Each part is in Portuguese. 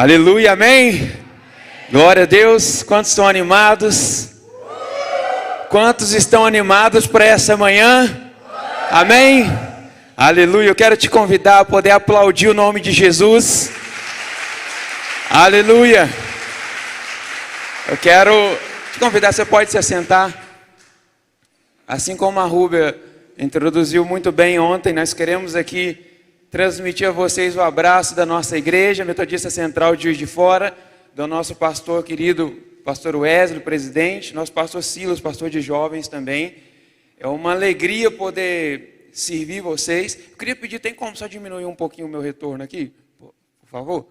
Aleluia, amém? Glória a Deus. Quantos estão animados? Quantos estão animados para essa manhã? Amém? Aleluia. Eu quero te convidar a poder aplaudir o nome de Jesus. Aleluia. Eu quero te convidar, você pode se assentar. Assim como a Rúbia introduziu muito bem ontem, nós queremos aqui transmitir a vocês o abraço da nossa igreja, Metodista Central de Juiz de Fora, do nosso pastor querido, pastor Wesley, presidente, nosso pastor Silas, pastor de jovens também. É uma alegria poder servir vocês. Eu queria pedir, tem como só diminuir um pouquinho o meu retorno aqui, por favor?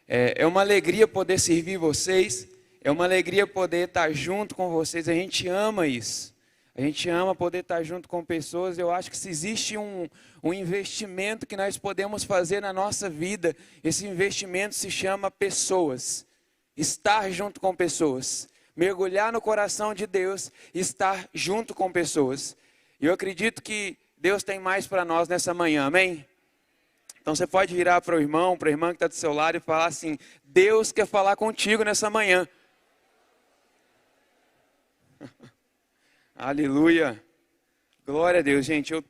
É uma alegria poder servir vocês, é uma alegria poder estar junto com vocês, a gente ama isso. A gente ama poder estar junto com pessoas. Eu acho que se existe um investimento que nós podemos fazer na nossa vida, esse investimento se chama pessoas. Estar junto com pessoas. Mergulhar no coração de Deus, estar junto com pessoas. E eu acredito que Deus tem mais para nós nessa manhã, amém? Então você pode virar para o irmão, para a irmã que está do seu lado e falar assim: Deus quer falar contigo nessa manhã. Aleluia, glória a Deus, gente. Eu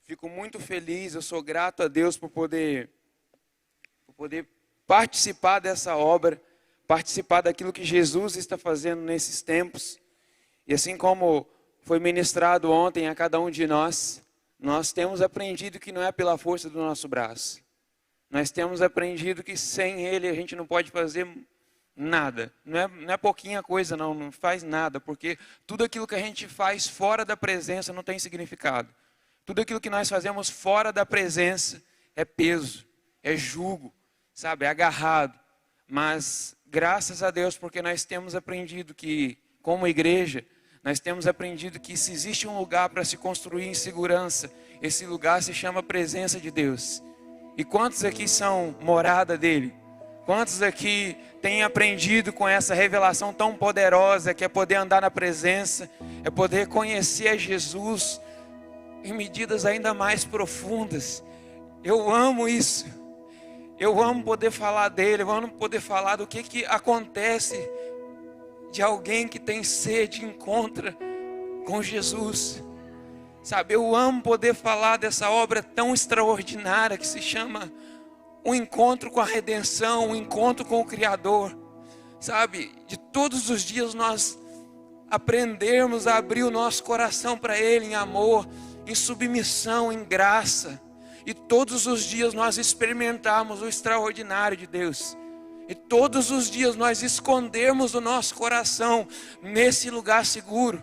fico muito feliz, eu sou grato a Deus por poder participar dessa obra, participar daquilo que Jesus está fazendo nesses tempos. E assim como foi ministrado ontem a cada um de nós, nós temos aprendido que não é pela força do nosso braço. Nós temos aprendido que sem Ele a gente não pode fazer nada, não é pouquinha coisa não faz nada, porque tudo aquilo que a gente faz fora da presença não tem significado. Tudo aquilo que nós fazemos fora da presença é peso, é jugo, sabe, é agarrado. Mas graças a Deus, porque nós temos aprendido que, como igreja, nós temos aprendido que se existe um lugar para se construir em segurança, esse lugar se chama presença de Deus. E quantos aqui são morada dele? Quantos aqui têm aprendido com essa revelação tão poderosa, que é poder andar na presença, é poder conhecer a Jesus em medidas ainda mais profundas? Eu amo isso. Eu amo poder falar dele, eu amo poder falar do que acontece de alguém que tem sede e encontra com Jesus. Sabe, eu amo poder falar dessa obra tão extraordinária que se chama um encontro com a redenção, um encontro com o Criador. Sabe, de todos os dias nós aprendermos a abrir o nosso coração para Ele em amor, em submissão, em graça. E todos os dias nós experimentarmos o extraordinário de Deus. E todos os dias nós escondermos o nosso coração nesse lugar seguro.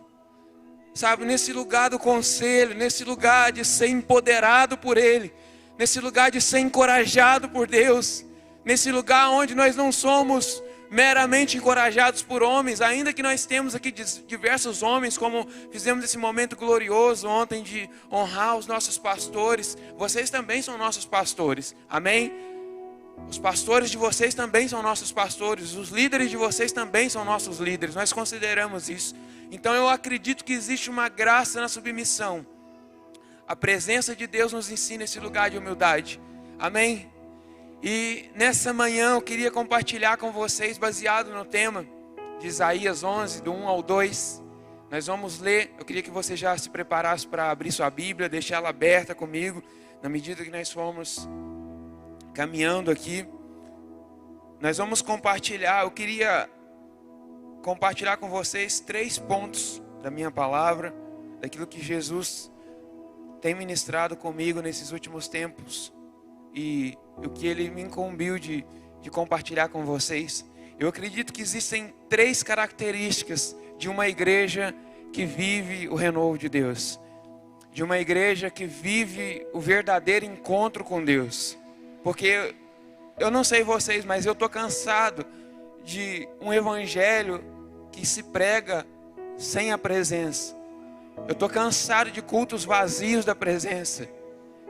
Sabe, nesse lugar do conselho, nesse lugar de ser empoderado por Ele. Nesse lugar de ser encorajado por Deus. Nesse lugar onde nós não somos meramente encorajados por homens. Ainda que nós temos aqui diversos homens, como fizemos esse momento glorioso ontem de honrar os nossos pastores. Vocês também são nossos pastores, amém? Os pastores de vocês também são nossos pastores. Os líderes de vocês também são nossos líderes. Nós consideramos isso. Então eu acredito que existe uma graça na submissão. A presença de Deus nos ensina esse lugar de humildade. Amém? E nessa manhã eu queria compartilhar com vocês, baseado no tema de Isaías 11, do 1 ao 2. Nós vamos ler. Eu queria que você já se preparasse para abrir sua Bíblia, deixar ela aberta comigo, na medida que nós formos caminhando aqui. Nós vamos compartilhar. Eu queria compartilhar com vocês 3 pontos da minha palavra, daquilo que Jesus tem ministrado comigo nesses últimos tempos e o que Ele me incumbiu de compartilhar com vocês. Eu acredito que existem 3 características de uma igreja que vive o renovo de Deus, de uma igreja que vive o verdadeiro encontro com Deus. Porque eu não sei vocês, mas eu estou cansado de um evangelho que se prega sem a presença. Eu estou cansado de cultos vazios da presença.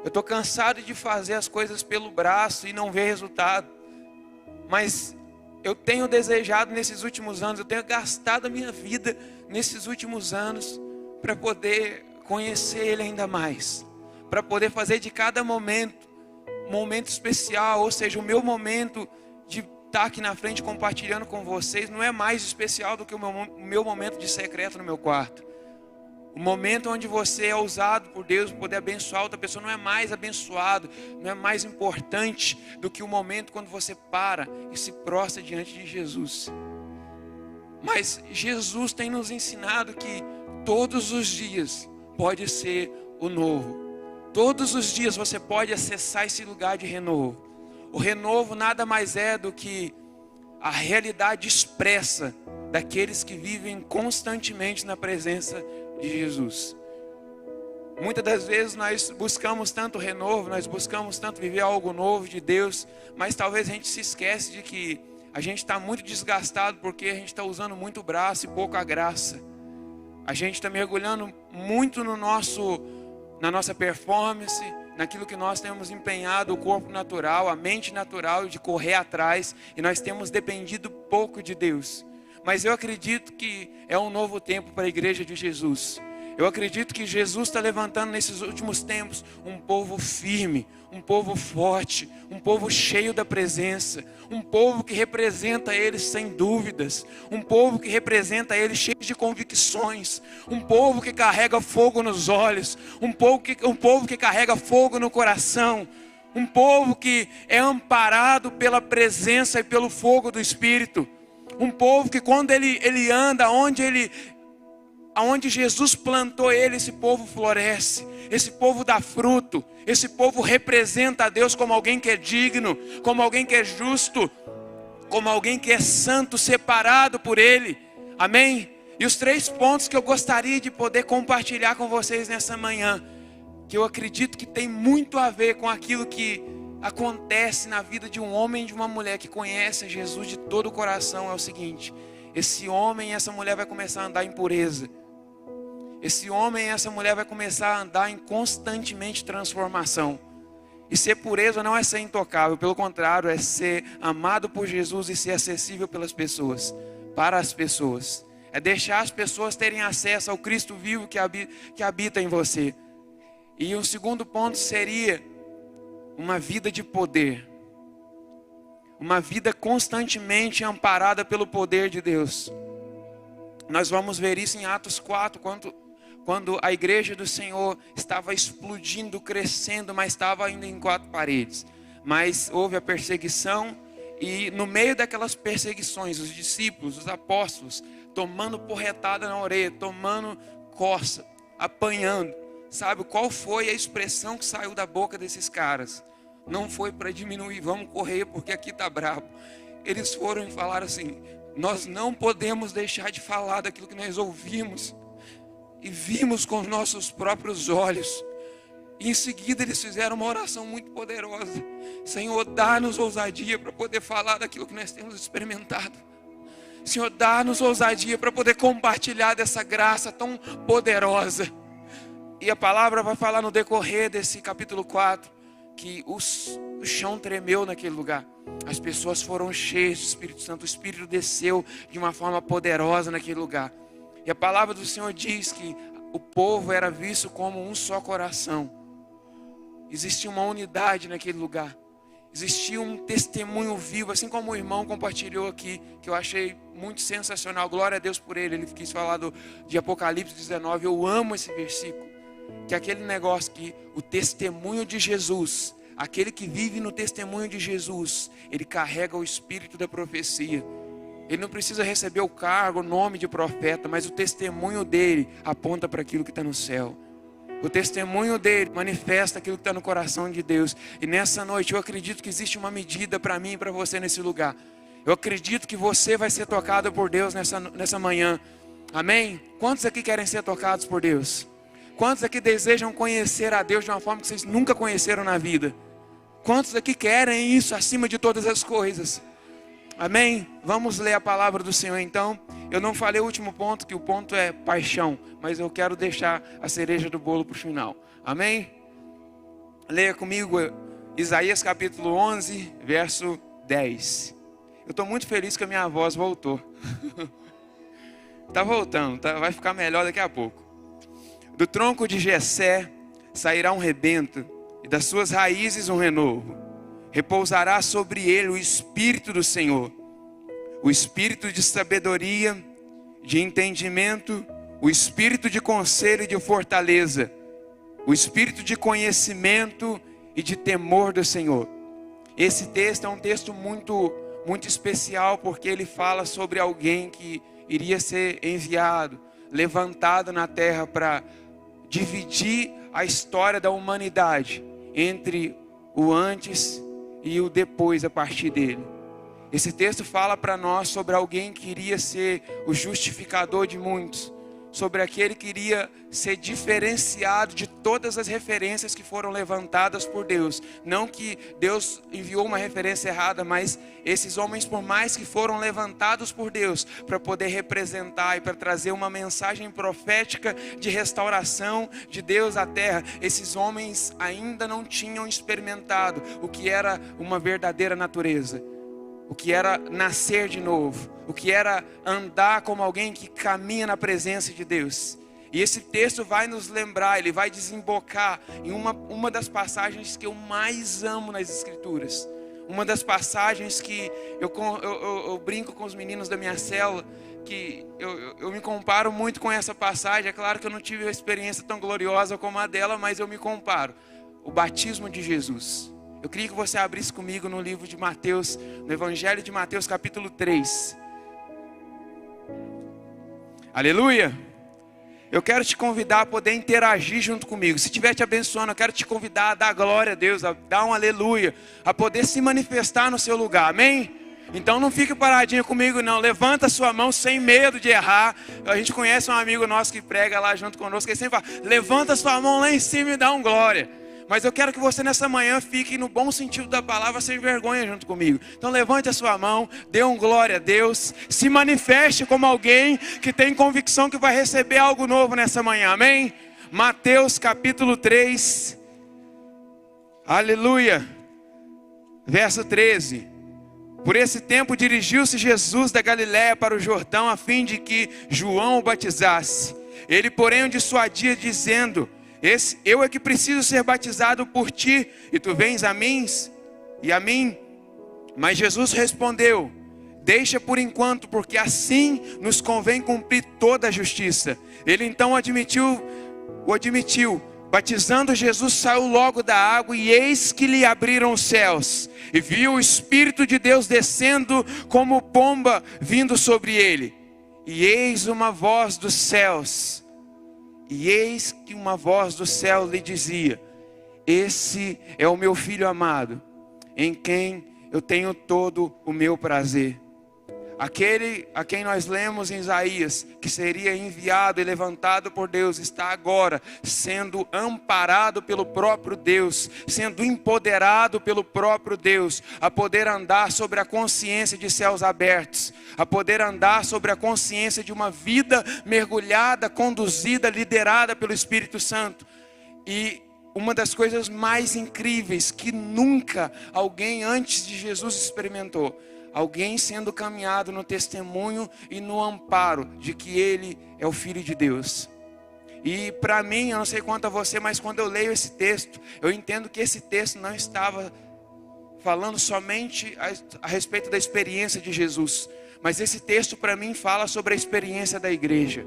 Eu estou cansado de fazer as coisas pelo braço e não ver resultado. Mas eu tenho desejado nesses últimos anos, eu tenho gastado a minha vida nesses últimos anos para poder conhecer Ele ainda mais. Para poder fazer de cada momento um momento especial, ou seja, o meu momento de estar aqui na frente compartilhando com vocês não é mais especial do que o meu momento de secreto no meu quarto. O momento onde você é usado por Deus para poder abençoar outra pessoa não é mais abençoado, não é mais importante do que o momento quando você para e se prostra diante de Jesus. Mas Jesus tem nos ensinado que todos os dias pode ser o novo. Todos os dias você pode acessar esse lugar de renovo. O renovo nada mais é do que a realidade expressa daqueles que vivem constantemente na presença de Jesus. Muitas das vezes nós buscamos tanto renovo, nós buscamos tanto viver algo novo de Deus, mas talvez a gente se esquece de que a gente está muito desgastado porque a gente está usando muito o braço e pouco a graça. A gente está mergulhando muito na nossa performance, naquilo que nós temos empenhado, o corpo natural, a mente natural de correr atrás, e nós temos dependido pouco de Deus. Mas eu acredito que é um novo tempo para a igreja de Jesus. Eu acredito que Jesus está levantando nesses últimos tempos um povo firme, um povo forte, um povo cheio da presença, um povo que representa Ele sem dúvidas, um povo que representa Ele cheio de convicções, um povo que carrega fogo nos olhos, um povo que carrega fogo no coração, um povo que é amparado pela presença e pelo fogo do Espírito. Um povo que quando ele anda, aonde Jesus plantou ele, esse povo floresce, esse povo dá fruto, esse povo representa a Deus como alguém que é digno, como alguém que é justo, como alguém que é santo, separado por Ele, amém? E os 3 pontos que eu gostaria de poder compartilhar com vocês nessa manhã, que eu acredito que tem muito a ver com aquilo que acontece na vida de um homem e de uma mulher que conhece Jesus de todo o coração, é o seguinte: esse homem e essa mulher vai começar a andar em pureza. Esse homem e essa mulher vai começar a andar em constantemente transformação. E ser pureza não é ser intocável, pelo contrário, é ser amado por Jesus e ser acessível pelas pessoas, para as pessoas. É deixar as pessoas terem acesso ao Cristo vivo que habita em você. E um segundo ponto seria uma vida de poder. Uma vida constantemente amparada pelo poder de Deus. Nós vamos ver isso em Atos 4, quando a igreja do Senhor estava explodindo, crescendo, mas estava ainda em 4 paredes. Mas houve a perseguição, e no meio daquelas perseguições, os discípulos, os apóstolos, tomando porretada na orelha, tomando coça, apanhando. Sabe qual foi a expressão que saiu da boca desses caras? Não foi para diminuir, vamos correr porque aqui está brabo. Eles foram e falaram assim: nós não podemos deixar de falar daquilo que nós ouvimos e vimos com os nossos próprios olhos. E em seguida eles fizeram uma oração muito poderosa: Senhor, dá-nos ousadia para poder falar daquilo que nós temos experimentado. Senhor, dá-nos ousadia para poder compartilhar dessa graça tão poderosa. E a palavra vai falar no decorrer desse capítulo 4 que o chão tremeu naquele lugar. As pessoas foram cheias do Espírito Santo. O Espírito desceu de uma forma poderosa naquele lugar. E a palavra do Senhor diz que o povo era visto como um só coração. Existia uma unidade naquele lugar. Existia um testemunho vivo, assim como o irmão compartilhou aqui, que eu achei muito sensacional. Glória a Deus por ele. Ele quis falar de Apocalipse 19. Eu amo esse versículo. Que é aquele negócio que o testemunho de Jesus, aquele que vive no testemunho de Jesus, ele carrega o espírito da profecia. Ele não precisa receber o cargo, o nome de profeta, mas o testemunho dele aponta para aquilo que está no céu. O testemunho dele manifesta aquilo que está no coração de Deus. E nessa noite eu acredito que existe uma medida para mim e para você nesse lugar. Eu acredito que você vai ser tocado por Deus nessa manhã. Amém? Quantos aqui querem ser tocados por Deus? Quantos aqui desejam conhecer a Deus de uma forma que vocês nunca conheceram na vida? Quantos aqui querem isso acima de todas as coisas? Amém? Vamos ler a palavra do Senhor então. Eu não falei o último ponto, que o ponto é paixão, mas eu quero deixar a cereja do bolo para o final. Amém? Leia comigo Isaías capítulo 11, verso 10. Eu estou muito feliz que a minha voz voltou. Está voltando, vai ficar melhor daqui a pouco. Do tronco de Jessé sairá um rebento, e das suas raízes um renovo. repousará sobre ele o Espírito do Senhor, o Espírito de sabedoria, de entendimento, o Espírito de conselho e de fortaleza, o Espírito de conhecimento e de temor do Senhor. Esse texto é um texto muito especial, porque ele fala sobre alguém que iria ser enviado, levantado na terra para dividir a história da humanidade entre o antes e o depois a partir dele. Esse texto fala para nós sobre alguém que iria ser o justificador de muitos, sobre aquele que iria ser diferenciado de todas as referências que foram levantadas por Deus. Não que Deus enviou uma referência errada, mas esses homens, por mais que foram levantados por Deus para poder representar e para trazer uma mensagem profética de restauração de Deus à terra, esses homens ainda não tinham experimentado o que era uma verdadeira natureza, o que era nascer de novo, o que era andar como alguém que caminha na presença de Deus. E esse texto vai nos lembrar, ele vai desembocar em uma das passagens que eu mais amo nas Escrituras. Uma das passagens que eu brinco com os meninos da minha célula, que eu me comparo muito com essa passagem. É claro que eu não tive uma experiência tão gloriosa como a dela, mas eu me comparo. O batismo de Jesus. Eu queria que você abrisse comigo no livro de Mateus, no Evangelho de Mateus, capítulo 3. Aleluia! Eu quero te convidar a poder interagir junto comigo. Se estiver te abençoando, eu quero te convidar a dar glória a Deus, a dar um aleluia, a poder se manifestar no seu lugar, amém? Então não fique paradinho comigo não, levanta a sua mão sem medo de errar. A gente conhece um amigo nosso que prega lá junto conosco, ele sempre fala, levanta a sua mão lá em cima e dá um glória. Mas eu quero que você nessa manhã fique no bom sentido da palavra, sem vergonha junto comigo. Então levante a sua mão, dê um glória a Deus, se manifeste como alguém que tem convicção que vai receber algo novo nessa manhã, amém? Mateus capítulo 3, aleluia, verso 13. Por esse tempo dirigiu-se Jesus da Galiléia para o Jordão, a fim de que João o batizasse. Ele, porém, o dissuadia, dizendo, eu é que preciso ser batizado por ti, e tu vens a mim? Mas Jesus respondeu, deixa por enquanto, porque assim nos convém cumprir toda a justiça. Ele então o admitiu. Batizando Jesus, saiu logo da água, e eis que lhe abriram os céus, e viu o Espírito de Deus descendo como pomba vindo sobre ele. E eis uma voz dos céus, lhe dizia, esse é o meu Filho amado, em quem eu tenho todo o meu prazer. Aquele a quem nós lemos em Isaías, que seria enviado e levantado por Deus, está agora sendo amparado pelo próprio Deus, sendo empoderado pelo próprio Deus, a poder andar sobre a consciência de céus abertos, a poder andar sobre a consciência de uma vida mergulhada, conduzida, liderada pelo Espírito Santo. E uma das coisas mais incríveis que nunca alguém antes de Jesus experimentou, alguém sendo caminhado no testemunho e no amparo de que Ele é o Filho de Deus. E para mim, eu não sei quanto a você, mas quando eu leio esse texto, eu entendo que esse texto não estava falando somente a respeito da experiência de Jesus, mas esse texto para mim fala sobre a experiência da igreja.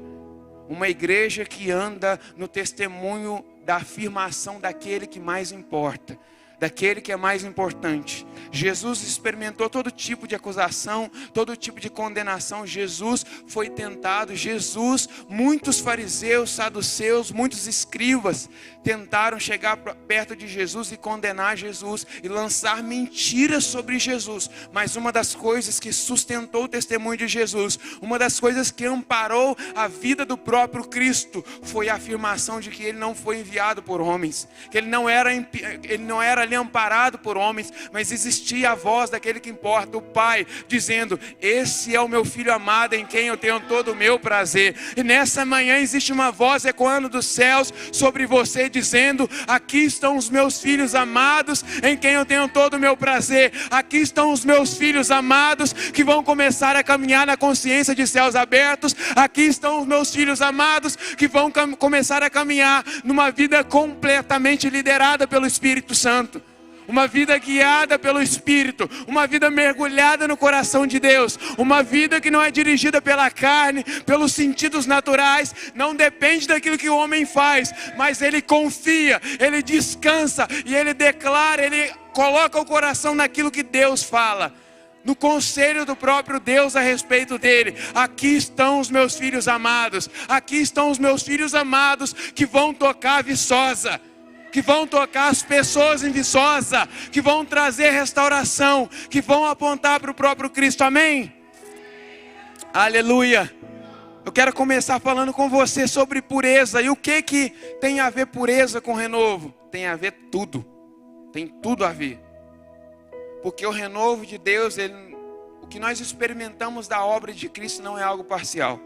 Uma igreja que anda no testemunho da afirmação daquele que mais importa, daquele que é mais importante. Jesus experimentou todo tipo de acusação, todo tipo de condenação. Jesus foi tentado. Muitos fariseus, saduceus, muitos escribas tentaram chegar perto de Jesus e condenar Jesus e lançar mentiras sobre Jesus. Mas uma das coisas que sustentou o testemunho de Jesus, uma das coisas que amparou a vida do próprio Cristo, foi a afirmação de que Ele não foi enviado por homens, que Ele não era ali amparado por homens, mas existia a voz daquele que importa, o Pai, dizendo, esse é o meu Filho amado, em quem eu tenho todo o meu prazer. E nessa manhã existe uma voz ecoando dos céus sobre você, dizendo, aqui estão os meus filhos amados, em quem eu tenho todo o meu prazer. Aqui estão os meus filhos amados, que vão começar a caminhar na consciência de céus abertos. Aqui estão os meus filhos amados, que vão começar a caminhar numa vida completamente liderada pelo Espírito Santo. uma vida guiada pelo Espírito, uma vida mergulhada no coração de Deus, uma vida que não é dirigida pela carne, pelos sentidos naturais, não depende daquilo que o homem faz, mas ele confia, ele descansa e ele declara, ele coloca o coração naquilo que Deus fala, no conselho do próprio Deus a respeito dele. Aqui estão os meus filhos amados, aqui estão os meus filhos amados que vão tocar a Viçosa, que vão tocar as pessoas em Viçosa, que vão trazer restauração, que vão apontar para o próprio Cristo, amém? Aleluia! Eu quero começar falando com você sobre pureza. E o que tem a ver pureza com renovo? Tem a ver tudo, tem tudo a ver. Porque o renovo de Deus, o que nós experimentamos da obra de Cristo não é algo parcial.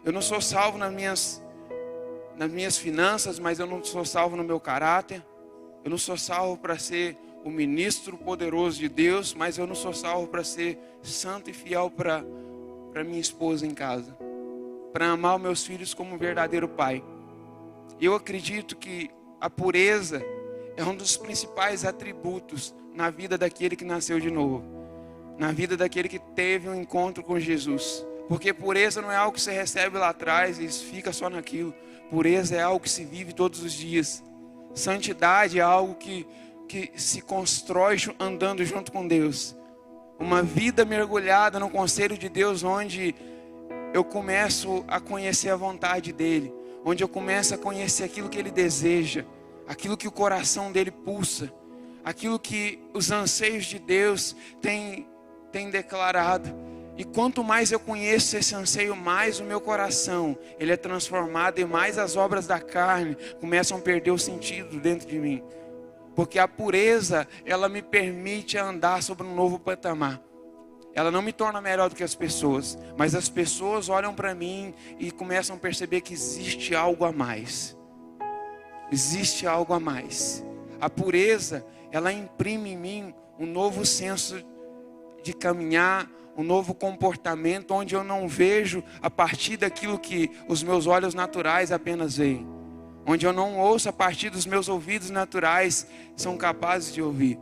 Eu não sou salvo nas minhas finanças, mas eu não sou salvo no meu caráter. Eu não sou salvo para ser o ministro poderoso de Deus, mas eu não sou salvo para ser santo e fiel para minha esposa em casa, para amar os meus filhos como um verdadeiro pai. Eu acredito que a pureza é um dos principais atributos na vida daquele que nasceu de novo, na vida daquele que teve um encontro com Jesus. Porque pureza não é algo que você recebe lá atrás e fica só naquilo. Pureza é algo que se vive todos os dias. Santidade é algo que se constrói andando junto com Deus. Uma vida mergulhada no conselho de Deus, onde eu começo a conhecer a vontade dEle, onde eu começo a conhecer aquilo que Ele deseja, aquilo que o coração dEle pulsa, aquilo que os anseios de Deus têm declarado. E quanto mais eu conheço esse anseio, mais o meu coração ele é transformado, e mais as obras da carne começam a perder o sentido dentro de mim. Porque a pureza, ela me permite andar sobre um novo patamar. Ela não me torna melhor do que as pessoas, mas as pessoas olham para mim e começam a perceber que existe algo a mais. Existe algo a mais. A pureza, ela imprime em mim um novo senso de caminhar, um novo comportamento, onde eu não vejo a partir daquilo que os meus olhos naturais apenas veem. Onde eu não ouço a partir dos meus ouvidos naturais são capazes de ouvir.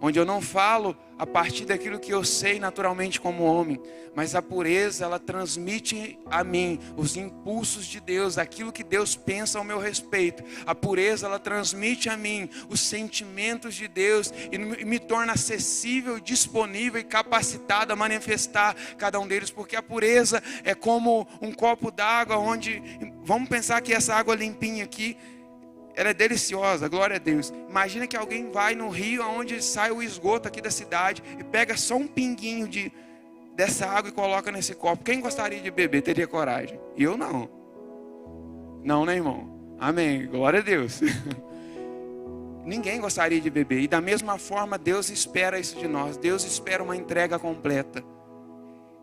Onde eu não falo a partir daquilo que eu sei naturalmente como homem. Mas a pureza, ela transmite a mim os impulsos de Deus, aquilo que Deus pensa ao meu respeito. A pureza, ela transmite a mim os sentimentos de Deus e me torna acessível, disponível e capacitado a manifestar cada um deles. Porque a pureza é como um copo d'água onde, vamos pensar que essa água limpinha aqui, ela é deliciosa, glória a Deus. Imagina que alguém vai no rio onde sai o esgoto aqui da cidade e pega só um pinguinho dessa água e coloca nesse copo. Quem gostaria de beber, teria coragem? Eu não. Não, né, irmão? Amém, glória a Deus. Ninguém gostaria de beber. E da mesma forma Deus espera isso de nós. Deus espera uma entrega completa.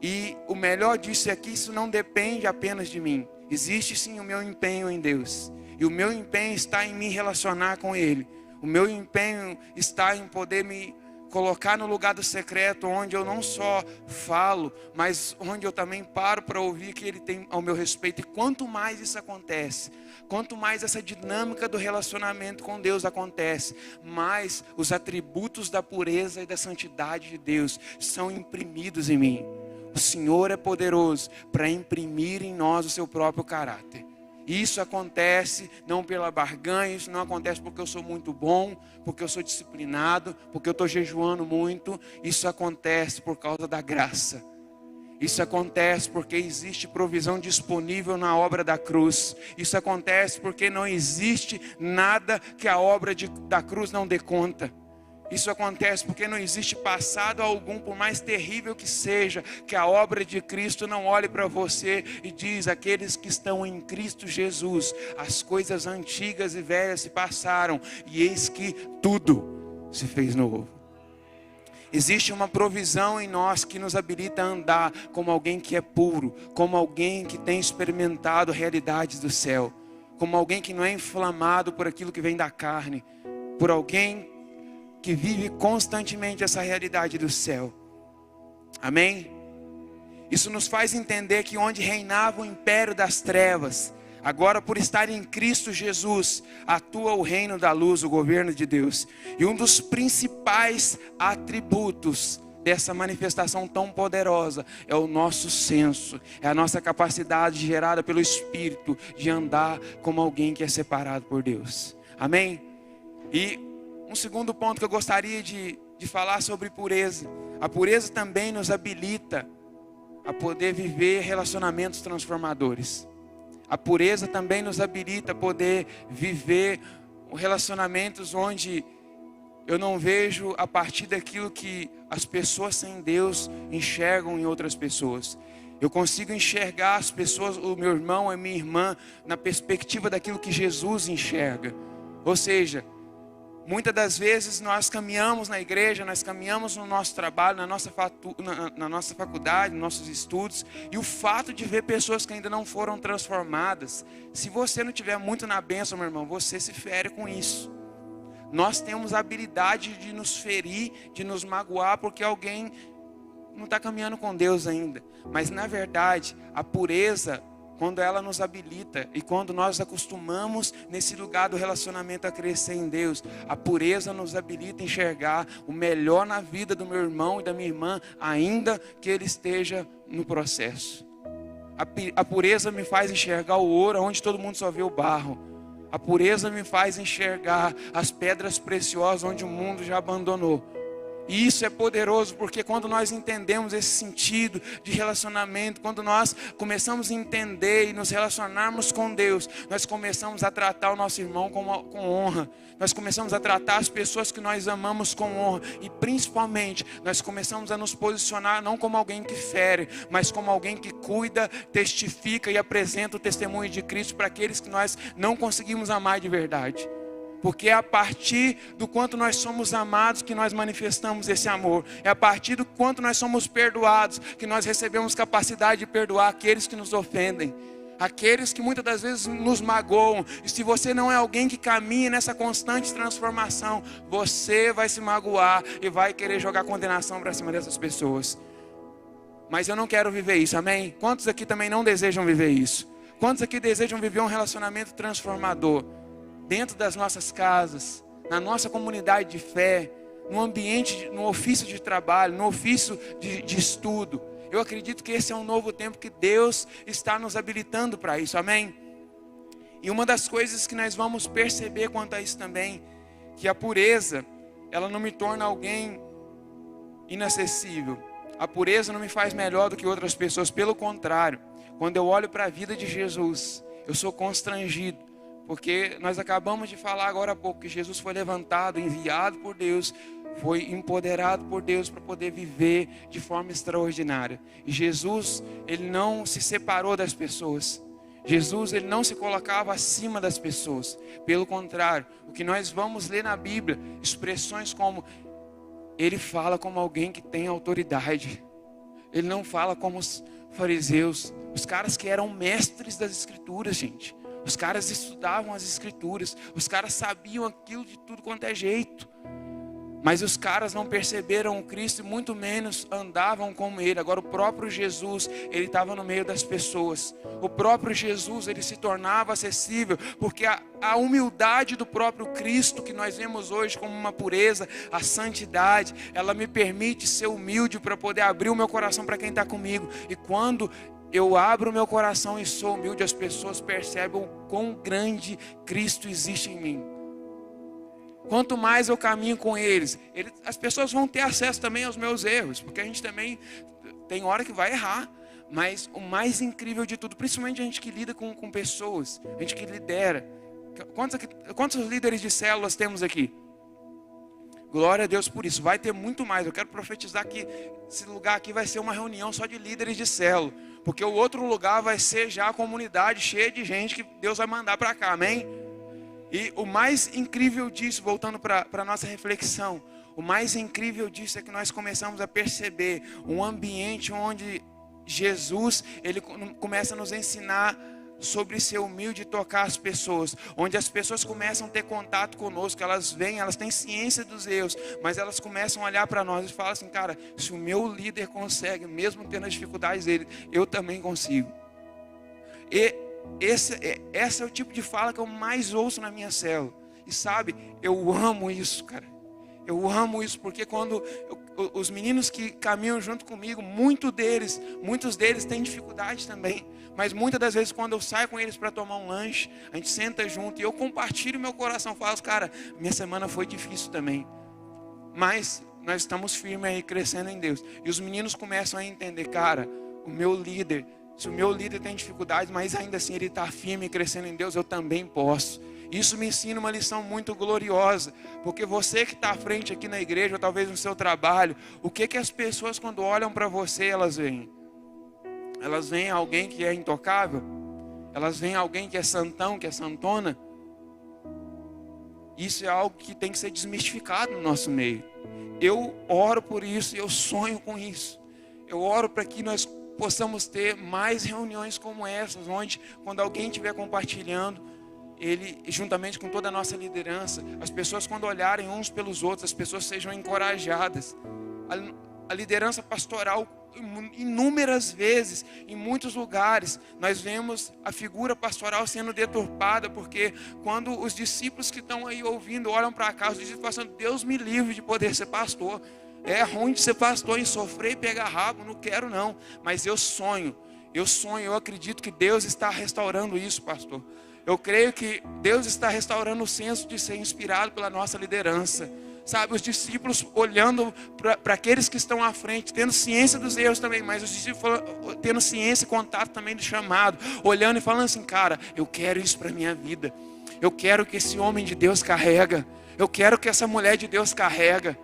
E o melhor disso é que isso não depende apenas de mim. Existe sim o meu empenho em Deus. E o meu empenho está em me relacionar com Ele. O meu empenho está em poder me colocar no lugar do secreto, onde eu não só falo, mas onde eu também paro para ouvir o que Ele tem ao meu respeito. E quanto mais isso acontece, quanto mais essa dinâmica do relacionamento com Deus acontece, mais os atributos da pureza e da santidade de Deus são imprimidos em mim. O Senhor é poderoso para imprimir em nós o seu próprio caráter. Isso acontece não pela barganha, isso não acontece porque eu sou muito bom, porque eu sou disciplinado, porque eu estou jejuando muito. Isso acontece por causa da graça. Isso acontece porque existe provisão disponível na obra da cruz. Isso acontece porque não existe nada que a obra da cruz não dê conta. Isso acontece porque não existe passado algum, por mais terrível que seja, que a obra de Cristo não olhe para você e diz: aqueles que estão em Cristo Jesus, as coisas antigas e velhas se passaram, e eis que tudo se fez novo. Existe uma provisão em nós que nos habilita a andar como alguém que é puro, como alguém que tem experimentado realidades do céu, como alguém que não é inflamado por aquilo que vem da carne, por alguém que vive constantemente essa realidade do céu. Amém? Isso nos faz entender que onde reinava o império das trevas, Agora, por estar em Cristo Jesus, atua o reino da luz, o governo de Deus. E um dos principais atributos dessa manifestação tão poderosa é o nosso senso, é a nossa capacidade gerada pelo Espírito de andar como alguém que é separado por Deus. Amém? E um segundo ponto que eu gostaria de falar sobre pureza. A pureza também nos habilita a poder viver relacionamentos transformadores. A pureza também nos habilita a poder viver relacionamentos onde eu não vejo a partir daquilo que as pessoas sem Deus enxergam em outras pessoas. Eu consigo enxergar as pessoas, o meu irmão, a minha irmã, na perspectiva daquilo que Jesus enxerga. Ou seja, muitas das vezes nós caminhamos na igreja, nós caminhamos no nosso trabalho, na nossa faculdade, nos nossos estudos, e o fato de ver pessoas que ainda não foram transformadas, se você não tiver muito na bênção, meu irmão, você se fere com isso. Nós temos a habilidade de nos ferir, de nos magoar, porque alguém não está caminhando com Deus ainda. Mas na verdade, a pureza, quando ela nos habilita e quando nós acostumamos nesse lugar do relacionamento a crescer em Deus, a pureza nos habilita a enxergar o melhor na vida do meu irmão e da minha irmã, ainda que ele esteja no processo. A pureza me faz enxergar o ouro onde todo mundo só vê o barro. A pureza me faz enxergar as pedras preciosas onde o mundo já abandonou. E isso é poderoso, porque quando nós entendemos esse sentido de relacionamento, quando nós começamos a entender e nos relacionarmos com Deus, nós começamos a tratar o nosso irmão com honra. Nós começamos a tratar as pessoas que nós amamos com honra. E principalmente, nós começamos a nos posicionar não como alguém que fere, mas como alguém que cuida, testifica e apresenta o testemunho de Cristo para aqueles que nós não conseguimos amar de verdade. Porque é a partir do quanto nós somos amados que nós manifestamos esse amor. É a partir do quanto nós somos perdoados que nós recebemos capacidade de perdoar aqueles que nos ofendem. Aqueles que muitas das vezes nos magoam. E se você não é alguém que caminha nessa constante transformação, você vai se magoar e vai querer jogar condenação para cima dessas pessoas. Mas eu não quero viver isso, amém? Quantos aqui também não desejam viver isso? Quantos aqui desejam viver um relacionamento transformador? Dentro das nossas casas, na nossa comunidade de fé, no ambiente, no ofício de trabalho, no ofício de estudo. Eu acredito que esse é um novo tempo que Deus está nos habilitando para isso, amém? E uma das coisas que nós vamos perceber quanto a isso também, que a pureza, ela não me torna alguém inacessível. A pureza não me faz melhor do que outras pessoas, pelo contrário, quando eu olho para a vida de Jesus, eu sou constrangido. Porque nós acabamos de falar agora há pouco que Jesus foi levantado, enviado por Deus, foi empoderado por Deus para poder viver de forma extraordinária. E Jesus, ele não se separou das pessoas. Jesus, ele não se colocava acima das pessoas. Pelo contrário, o que nós vamos ler na Bíblia, expressões como ele fala como alguém que tem autoridade. Ele não fala como os fariseus, os caras que eram mestres das escrituras, gente. Os caras estudavam as escrituras, os caras sabiam aquilo de tudo quanto é jeito. Mas os caras não perceberam o Cristo e muito menos andavam como Ele. Agora o próprio Jesus, Ele estava no meio das pessoas. O próprio Jesus, Ele se tornava acessível, porque a humildade do próprio Cristo, que nós vemos hoje como uma pureza, a santidade, ela me permite ser humilde para poder abrir o meu coração para quem está comigo. E quando eu abro o meu coração e sou humilde, as pessoas percebem o quão grande Cristo existe em mim. Quanto mais eu caminho com eles, as pessoas vão ter acesso também aos meus erros, porque a gente também tem hora que vai errar. Mas o mais incrível de tudo, principalmente a gente que lida com pessoas, a gente que lidera. Quantos líderes de células temos aqui? Glória a Deus por isso. Vai ter muito mais. Eu quero profetizar que esse lugar aqui vai ser uma reunião só de líderes de célula. Porque o outro lugar vai ser já a comunidade cheia de gente que Deus vai mandar para cá, amém? E o mais incrível disso, voltando para a nossa reflexão, o mais incrível disso é que nós começamos a perceber um ambiente onde Jesus, ele começa a nos ensinar sobre ser humilde e tocar as pessoas, onde as pessoas começam a ter contato conosco, elas vêm, elas têm ciência dos erros, mas elas começam a olhar para nós e falam assim, cara, se o meu líder consegue, mesmo tendo as dificuldades dele, eu também consigo. E Esse é o tipo de fala que eu mais ouço na minha célula. E sabe, eu amo isso, cara. Eu amo isso, porque quando os meninos que caminham junto comigo, muitos deles têm dificuldade também. Mas muitas das vezes quando eu saio com eles para tomar um lanche, a gente senta junto e eu compartilho meu coração. Falo, cara, minha semana foi difícil também. Mas nós estamos firmes aí, crescendo em Deus. E os meninos começam a entender, cara, se o meu líder tem dificuldade, mas ainda assim ele está firme e crescendo em Deus, eu também posso. Isso me ensina uma lição muito gloriosa, porque você que está à frente aqui na igreja, ou talvez no seu trabalho, o que as pessoas quando olham para você, elas veem? Elas veem alguém que é intocável? Elas veem alguém que é santão, que é santona? Isso é algo que tem que ser desmistificado no nosso meio. Eu oro por isso e eu sonho com isso. Eu oro para que nós possamos ter mais reuniões como essas, onde quando alguém estiver compartilhando, ele, juntamente com toda a nossa liderança, as pessoas quando olharem uns pelos outros, as pessoas sejam encorajadas. A liderança pastoral, inúmeras vezes, em muitos lugares, nós vemos a figura pastoral sendo deturpada, porque quando os discípulos que estão aí ouvindo, olham para cá, os discípulos falam, Deus me livre de poder ser pastor. É ruim de ser pastor e sofrer e pegar rabo, não quero não. Mas eu sonho, eu acredito que Deus está restaurando isso, pastor. Eu creio que Deus está restaurando o senso de ser inspirado pela nossa liderança. Sabe, os discípulos olhando para aqueles que estão à frente, tendo ciência dos erros também, mas os discípulos tendo ciência e contato também do chamado, olhando e falando assim, cara, eu quero isso para a minha vida. Eu quero que esse homem de Deus carrega. Eu quero que essa mulher de Deus carrega.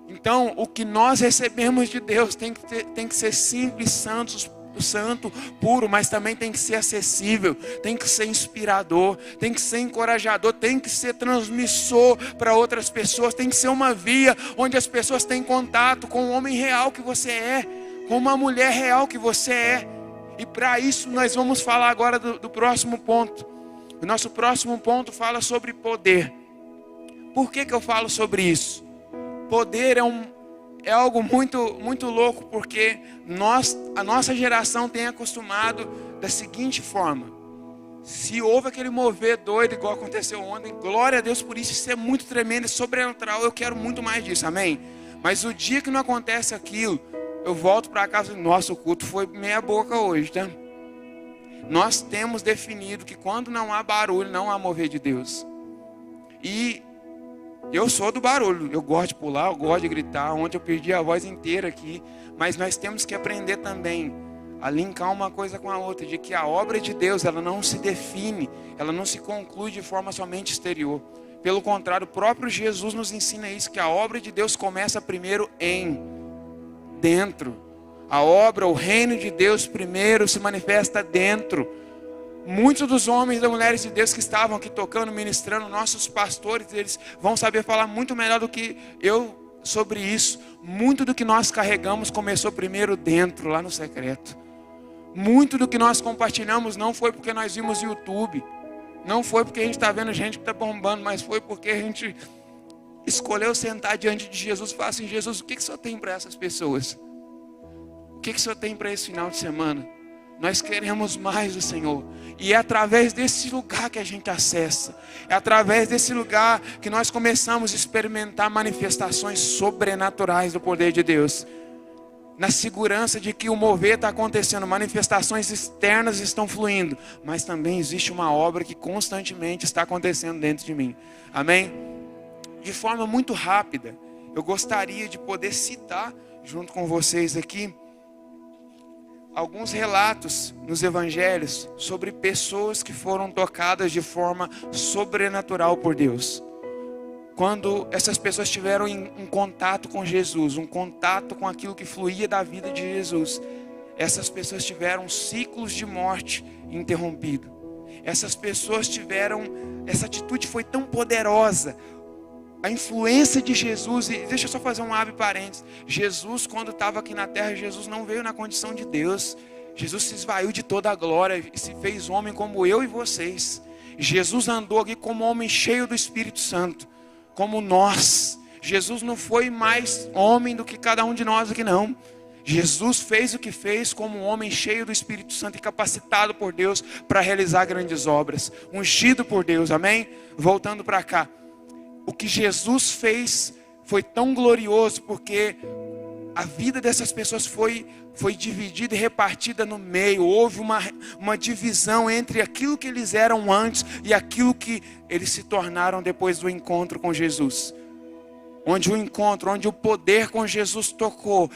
Então, o que nós recebemos de Deus tem que ser simples, santo, puro, mas também tem que ser acessível, tem que ser inspirador, tem que ser encorajador, tem que ser transmissor para outras pessoas, tem que ser uma via onde as pessoas têm contato com o homem real que você é, com uma mulher real que você é. E para isso nós vamos falar agora do próximo ponto. O nosso próximo ponto fala sobre poder. Por que eu falo sobre isso? Poder é algo muito louco, porque a nossa geração tem acostumado da seguinte forma: se houve aquele mover doido igual aconteceu ontem, glória a Deus por isso é muito tremendo e sobrenatural, eu quero muito mais disso, amém? Mas o dia que não acontece aquilo, eu volto para casa e nossa, o culto foi meia boca hoje, tá? Nós temos definido que quando não há barulho, não há mover de Deus. E eu sou do barulho, eu gosto de pular, eu gosto de gritar. Ontem eu perdi a voz inteira aqui. Mas nós temos que aprender também a linkar uma coisa com a outra, de que a obra de Deus, ela não se define, ela não se conclui de forma somente exterior. Pelo contrário, o próprio Jesus nos ensina isso, que a obra de Deus começa primeiro dentro. A obra, o reino de Deus primeiro se manifesta dentro. Muitos dos homens e mulheres de Deus que estavam aqui tocando, ministrando, nossos pastores, eles vão saber falar muito melhor do que eu sobre isso. Muito do que nós carregamos começou primeiro dentro, lá no secreto. Muito do que nós compartilhamos não foi porque nós vimos YouTube, não foi porque a gente está vendo gente que está bombando, mas foi porque a gente escolheu sentar diante de Jesus e falar assim, Jesus, o que o Senhor tem para essas pessoas? O que o Senhor tem para esse final de semana? Nós queremos mais do Senhor. E é através desse lugar que a gente acessa. É através desse lugar que nós começamos a experimentar manifestações sobrenaturais do poder de Deus. Na segurança de que o mover está acontecendo, manifestações externas estão fluindo, mas também existe uma obra que constantemente está acontecendo dentro de mim. Amém? De forma muito rápida, eu gostaria de poder citar junto com vocês aqui alguns relatos nos evangelhos sobre pessoas que foram tocadas de forma sobrenatural por Deus. Quando essas pessoas tiveram um contato com Jesus, um contato com aquilo que fluía da vida de Jesus, essas pessoas tiveram ciclos de morte interrompidos. Essas pessoas essa atitude foi tão poderosa. A influência de Jesus, e deixa eu só fazer um abre parênteses. Jesus, quando estava aqui na terra, Jesus não veio na condição de Deus. Jesus se esvaiu de toda a glória e se fez homem como eu e vocês. Jesus andou aqui como homem cheio do Espírito Santo, como nós. Jesus não foi mais homem do que cada um de nós aqui não. Jesus fez o que fez como um homem cheio do Espírito Santo e capacitado por Deus para realizar grandes obras. Ungido por Deus, amém? Voltando para cá. O que Jesus fez foi tão glorioso porque a vida dessas pessoas foi dividida e repartida no meio. Houve uma divisão entre aquilo que eles eram antes e aquilo que eles se tornaram depois do encontro com Jesus. Onde o poder com Jesus tocou,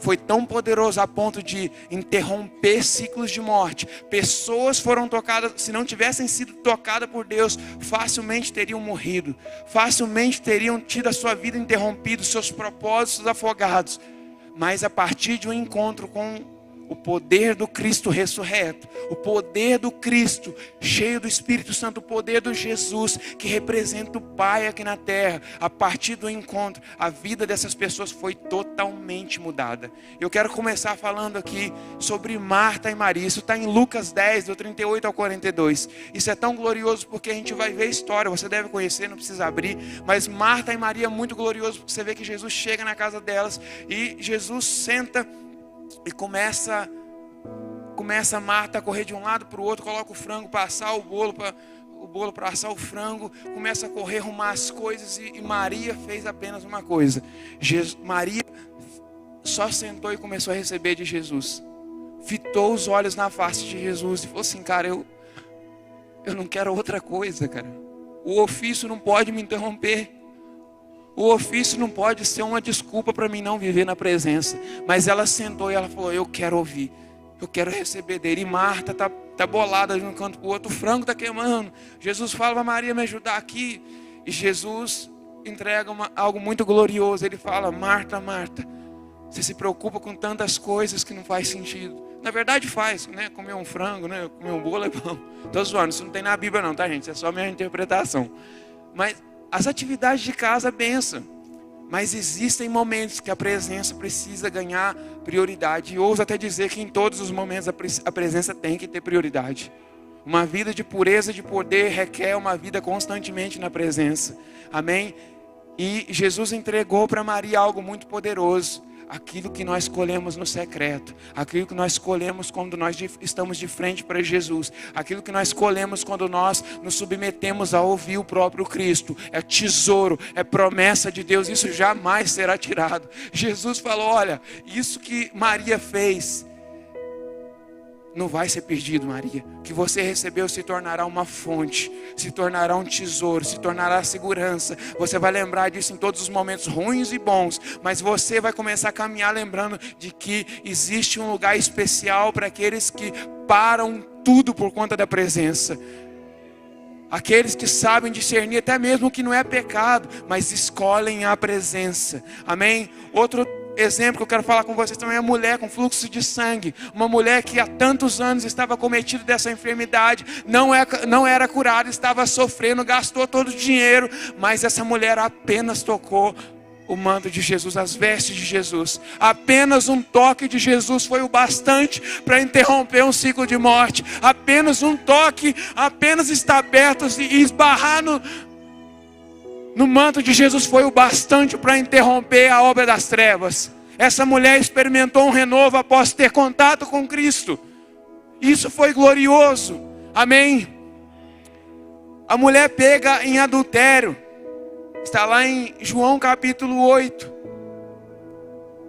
foi tão poderoso a ponto de interromper ciclos de morte. Pessoas foram tocadas, se não tivessem sido tocadas por Deus, facilmente teriam morrido. Facilmente teriam tido a sua vida interrompida, seus propósitos afogados. Mas a partir de um encontro com o poder do Cristo ressurreto, o poder do Cristo cheio do Espírito Santo, o poder do Jesus que representa o Pai aqui na terra, a partir do encontro, a vida dessas pessoas foi totalmente mudada. Eu quero começar falando aqui sobre Marta e Maria. Isso está em Lucas 10, do 38 ao 42. Isso é tão glorioso porque a gente vai ver a história, você deve conhecer, não precisa abrir, mas Marta e Maria é muito glorioso porque você vê que Jesus chega na casa delas e Jesus senta e começa Marta a correr de um lado para o outro, coloca o frango para assar, o bolo para assar o frango, começa a correr, arrumar as coisas, e Maria fez apenas uma coisa. Maria só sentou e começou a receber de Jesus. Fitou os olhos na face de Jesus e falou assim: cara, eu não quero outra coisa, cara. O ofício não pode me interromper. O ofício não pode ser uma desculpa para mim não viver na presença. Mas ela sentou e ela falou: eu quero ouvir, eu quero receber dele. E Marta tá bolada de um canto para o outro, o frango está queimando. Jesus fala para Maria me ajudar aqui. E Jesus entrega algo muito glorioso. Ele fala: Marta, Marta, você se preocupa com tantas coisas que não faz sentido. Na verdade faz, né? Comer um frango, né? Comer um bolo é bom. Estou zoando, isso não tem na Bíblia não, tá, gente? Isso é só a minha interpretação. Mas as atividades de casa é bênção, mas existem momentos que a presença precisa ganhar prioridade. E ouso até dizer que em todos os momentos a presença tem que ter prioridade. Uma vida de pureza, de poder, requer uma vida constantemente na presença. Amém? E Jesus entregou para Maria algo muito poderoso. Aquilo que nós escolhemos no secreto, aquilo que nós escolhemos quando nós estamos de frente para Jesus, aquilo que nós escolhemos quando nós nos submetemos a ouvir o próprio Cristo, é tesouro, é promessa de Deus, isso jamais será tirado. Jesus falou: olha, isso que Maria fez não vai ser perdido, Maria. O que você recebeu se tornará uma fonte, se tornará um tesouro, se tornará segurança. Você vai lembrar disso em todos os momentos ruins e bons, mas você vai começar a caminhar lembrando de que existe um lugar especial para aqueles que param tudo por conta da presença. Aqueles que sabem discernir até mesmo o que não é pecado, mas escolhem a presença. Amém? Outro exemplo que eu quero falar com vocês também é a mulher com fluxo de sangue. Uma mulher que há tantos anos estava cometida dessa enfermidade, não era curada, estava sofrendo, gastou todo o dinheiro, mas essa mulher apenas tocou o manto de Jesus, as vestes de Jesus. Apenas um toque de Jesus foi o bastante para interromper um ciclo de morte. Apenas um toque, apenas estar perto e esbarrar no manto de Jesus foi o bastante para interromper a obra das trevas. Essa mulher experimentou um renovo após ter contato com Cristo. Isso foi glorioso. Amém? A mulher pega em adultério. Está lá em João capítulo 8.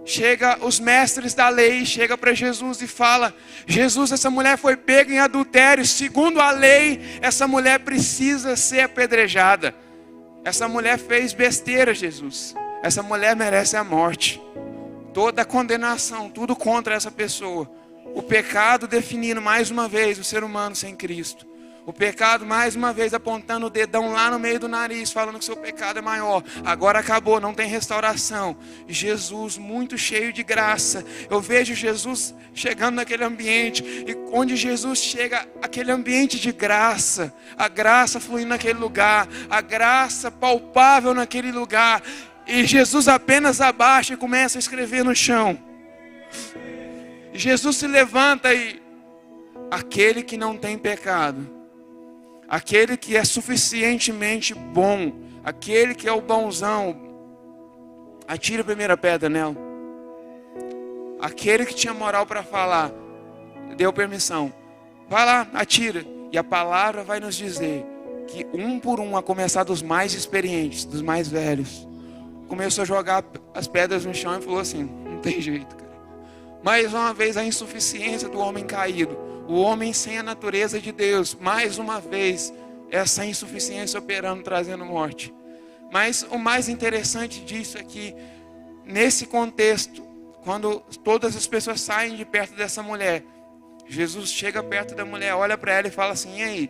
Chega os mestres da lei, chega para Jesus e fala: Jesus, essa mulher foi pega em adultério. Segundo a lei, essa mulher precisa ser apedrejada. Essa mulher fez besteira, Jesus. Essa mulher merece a morte. Toda a condenação, tudo contra essa pessoa. O pecado definindo mais uma vez o ser humano sem Cristo. O pecado mais uma vez apontando o dedão lá no meio do nariz, falando que seu pecado é maior. Agora acabou, não tem restauração. Jesus muito cheio de graça. Eu vejo Jesus chegando naquele ambiente, e onde Jesus chega, aquele ambiente de graça, a graça fluindo naquele lugar, a graça palpável naquele lugar, e Jesus apenas abaixa e começa a escrever no chão. E Jesus se levanta e: aquele que não tem pecado, aquele que é suficientemente bom, aquele que é o bonzão, atire a primeira pedra nela. aquele que tinha moral para falar, deu permissão. Vai lá, atira. E a palavra vai nos dizer que um por um, a começar dos mais experientes, dos mais velhos, começou a jogar as pedras no chão e falou assim: não tem jeito, cara. Mais uma vez a insuficiência do homem caído, o homem sem a natureza de Deus, mais uma vez essa insuficiência operando, trazendo morte. Mas o mais interessante disso é que, nesse contexto, quando todas as pessoas saem de perto dessa mulher, Jesus chega perto da mulher, olha para ela e fala assim: e aí,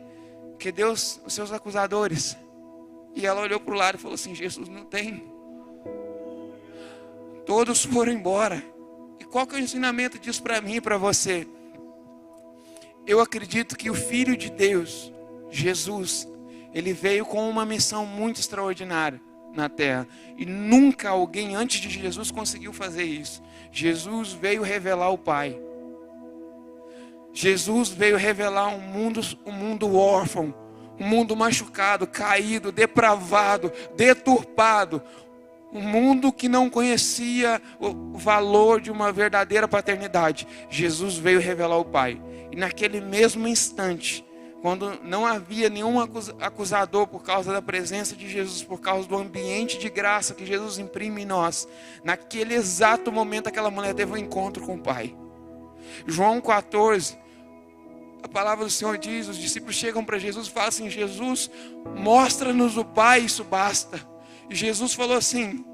que Deus, os seus acusadores? E ela olhou para o lado e falou assim: Jesus, não tem. Todos foram embora. E qual que é o ensinamento disso para mim e para você? Eu acredito que o Filho de Deus, Jesus, ele veio com uma missão muito extraordinária na terra. E nunca alguém antes de Jesus conseguiu fazer isso. Jesus veio revelar o Pai. Jesus veio revelar um mundo órfão, um mundo machucado, caído, depravado, deturpado. Um mundo que não conhecia o valor de uma verdadeira paternidade. Jesus veio revelar o Pai. E naquele mesmo instante, quando não havia nenhum acusador por causa da presença de Jesus, por causa do ambiente de graça que Jesus imprime em nós, naquele exato momento aquela mulher teve um encontro com o Pai. João 14, a palavra do Senhor diz, os discípulos chegam para Jesus e falam assim: Jesus, mostra-nos o Pai, isso basta. E Jesus falou assim: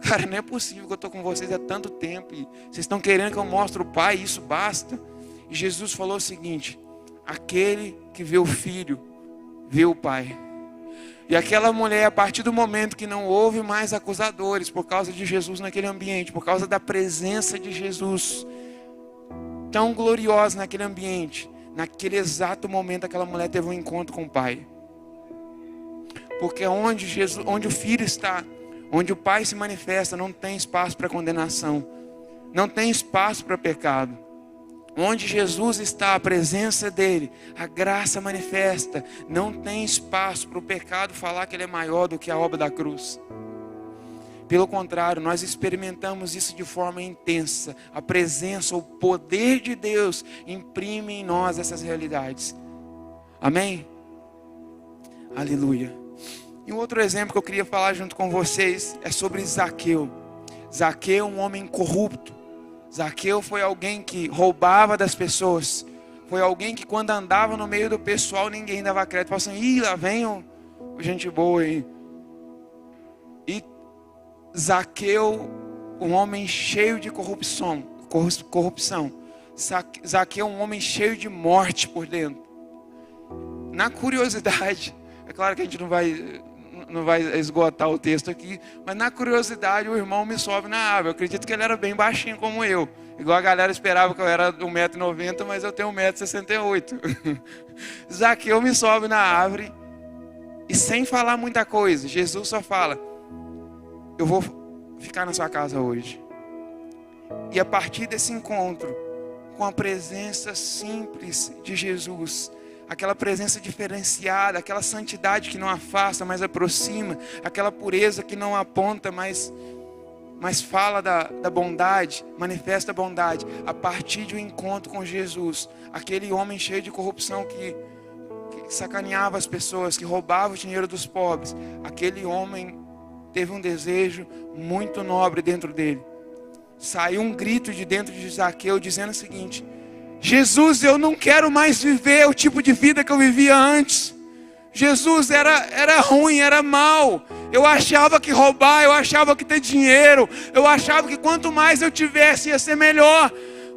cara, não é possível que eu estou com vocês há tanto tempo e vocês estão querendo que eu mostre o Pai, isso basta. E Jesus falou o seguinte: aquele que vê o Filho, vê o Pai. E aquela mulher, a partir do momento que não houve mais acusadores por causa de Jesus naquele ambiente, por causa da presença de Jesus tão gloriosa naquele ambiente, naquele exato momento aquela mulher teve um encontro com o Pai. Porque onde o Filho está, onde o Pai se manifesta, não tem espaço para condenação, não tem espaço para pecado. Onde Jesus está, a presença dele, a graça manifesta, não tem espaço para o pecado falar que ele é maior do que a obra da cruz. Pelo contrário, nós experimentamos isso de forma intensa. A presença, o poder de Deus imprime em nós essas realidades. Amém? Aleluia. E um outro exemplo que eu queria falar junto com vocês é sobre Zaqueu. Zaqueu, um homem corrupto. Zaqueu foi alguém que roubava das pessoas. Foi alguém que quando andava no meio do pessoal ninguém dava crédito. Falava assim: ih, lá vem gente boa aí. E Zaqueu, um homem cheio de corrupção. Zaqueu, um homem cheio de morte por dentro. Na curiosidade, é claro que a gente não vai esgotar o texto aqui, mas na curiosidade o irmão me sobe na árvore. Eu acredito que ele era bem baixinho como eu. Igual a galera esperava que eu era 1,90 m, mas eu tenho 1,68 m. Zaqueu me sobe na árvore e sem falar muita coisa, Jesus só fala: eu vou ficar na sua casa hoje. E a partir desse encontro, com a presença simples de Jesus, aquela presença diferenciada, aquela santidade que não afasta, mas aproxima, aquela pureza que não aponta, mas fala da bondade, manifesta a bondade. A partir de um encontro com Jesus, aquele homem cheio de corrupção que sacaneava as pessoas, que roubava o dinheiro dos pobres, aquele homem teve um desejo muito nobre dentro dele. Saiu um grito de dentro de Zaqueu dizendo o seguinte: Jesus, eu não quero mais viver o tipo de vida que eu vivia antes. Jesus, era ruim, era mal. Eu achava que roubar, eu achava que ter dinheiro, eu achava que quanto mais eu tivesse ia ser melhor.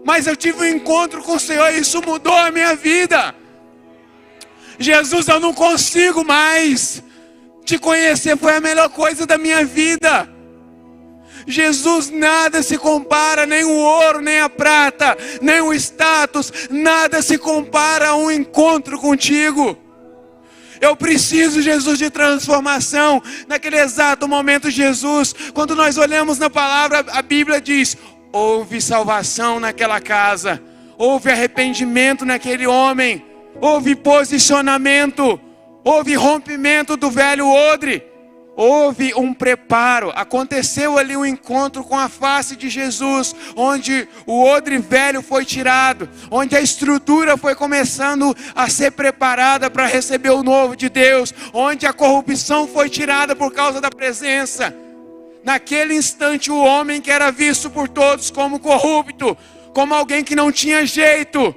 Mas eu tive um encontro com o Senhor e isso mudou a minha vida. Jesus, eu não consigo mais. Te conhecer foi a melhor coisa da minha vida. Jesus, nada se compara, nem o ouro, nem a prata, nem o status, nada se compara a um encontro contigo. Eu preciso, Jesus, de transformação. Naquele exato momento, Jesus, quando nós olhamos na palavra, a Bíblia diz: houve salvação naquela casa, houve arrependimento naquele homem, houve posicionamento, houve rompimento do velho odre, houve um preparo, aconteceu ali um encontro com a face de Jesus, onde o odre velho foi tirado, onde a estrutura foi começando a ser preparada para receber o novo de Deus, onde a corrupção foi tirada por causa da presença. Naquele instante, o homem que era visto por todos como corrupto, como alguém que não tinha jeito,